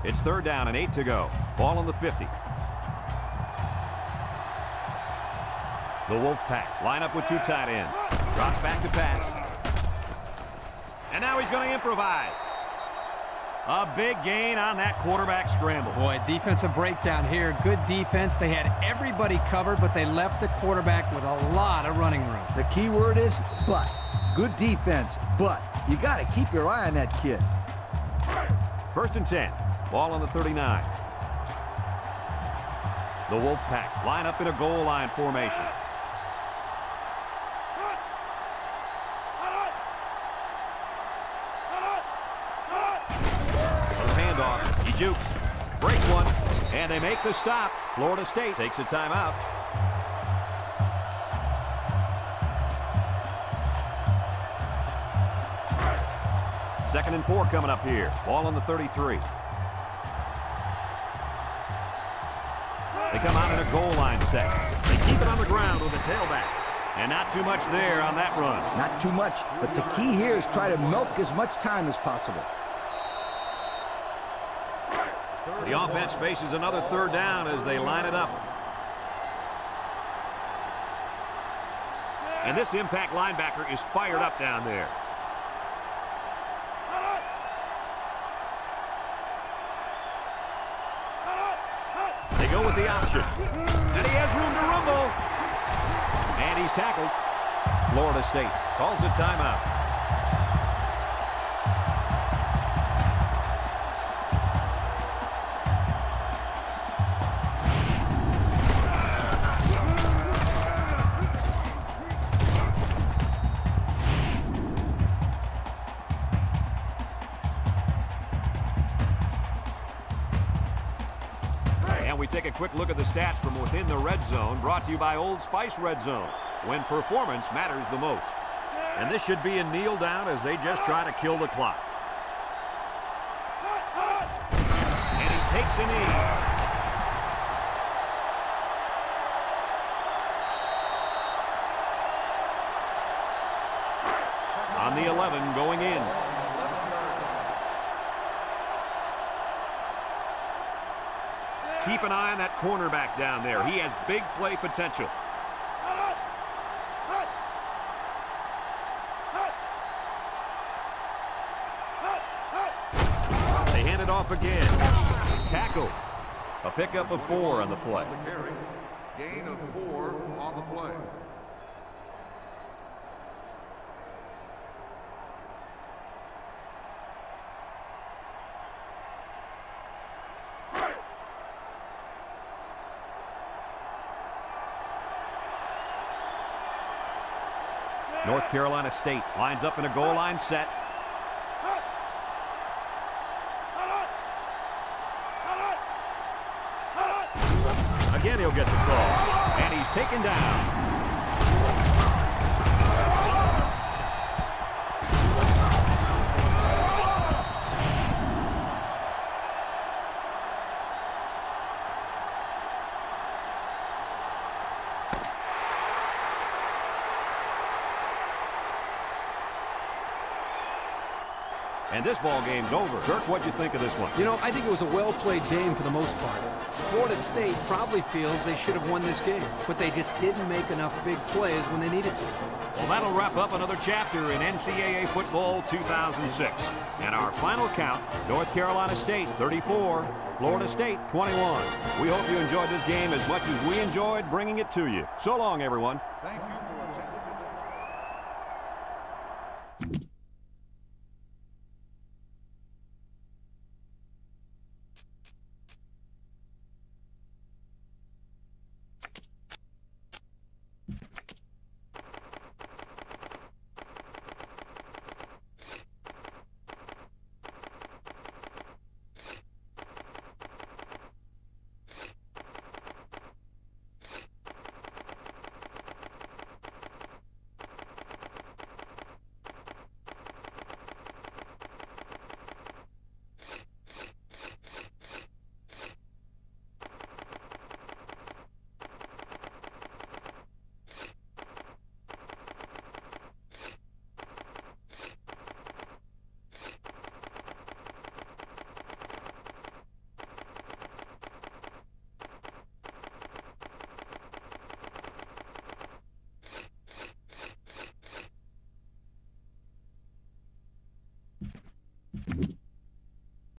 It's 3rd down and 8 to go. Ball on the 50. The Wolfpack line up with 2 tight ends. Drops back to pass. And now he's going to improvise. A big gain on that quarterback scramble. Boy, defensive breakdown here. Good defense. They had everybody covered, but they left the quarterback with a lot of running room. The key word is but. Good defense, but you got to keep your eye on that kid. 1st and 10. Ball on the 39. The Wolfpack line up in a goal line formation. Handoff. He jukes. Breaks one. And they make the stop. Florida State takes a timeout. Second and 4 coming up here. Ball on the 33. They come out in a goal line set. They keep it on the ground with a tailback. And not too much there on that run. Not too much, but the key here is try to milk as much time as possible. The offense faces another 3rd down as they line it up. And this impact linebacker is fired up down there. They go with the option. And he has room to rumble. And he's tackled. Florida State calls a timeout. We take a quick look at the stats from within the red zone, brought to you by Old Spice Red Zone, when performance matters the most. And this should be a kneel down as they just try to kill the clock. And he takes a knee. On the 11 going in. Keep an eye on that cornerback down there. He has big play potential. They hand it off again. Tackle. A pickup of 4 on the play. Gain of 4 on the play. North Carolina State lines up in a goal line set. Again, he'll get the call. And he's taken down. And this ball game's over. Kirk, what'd you think of this one? You know, I think it was a well-played game for the most part. Florida State probably feels they should have won this game, but they just didn't make enough big plays when they needed to. Well, that'll wrap up another chapter in NCAA football 2006. And our final count, North Carolina State 34, Florida State 21. We hope you enjoyed this game as much as we enjoyed bringing it to you. So long, everyone. Thank you.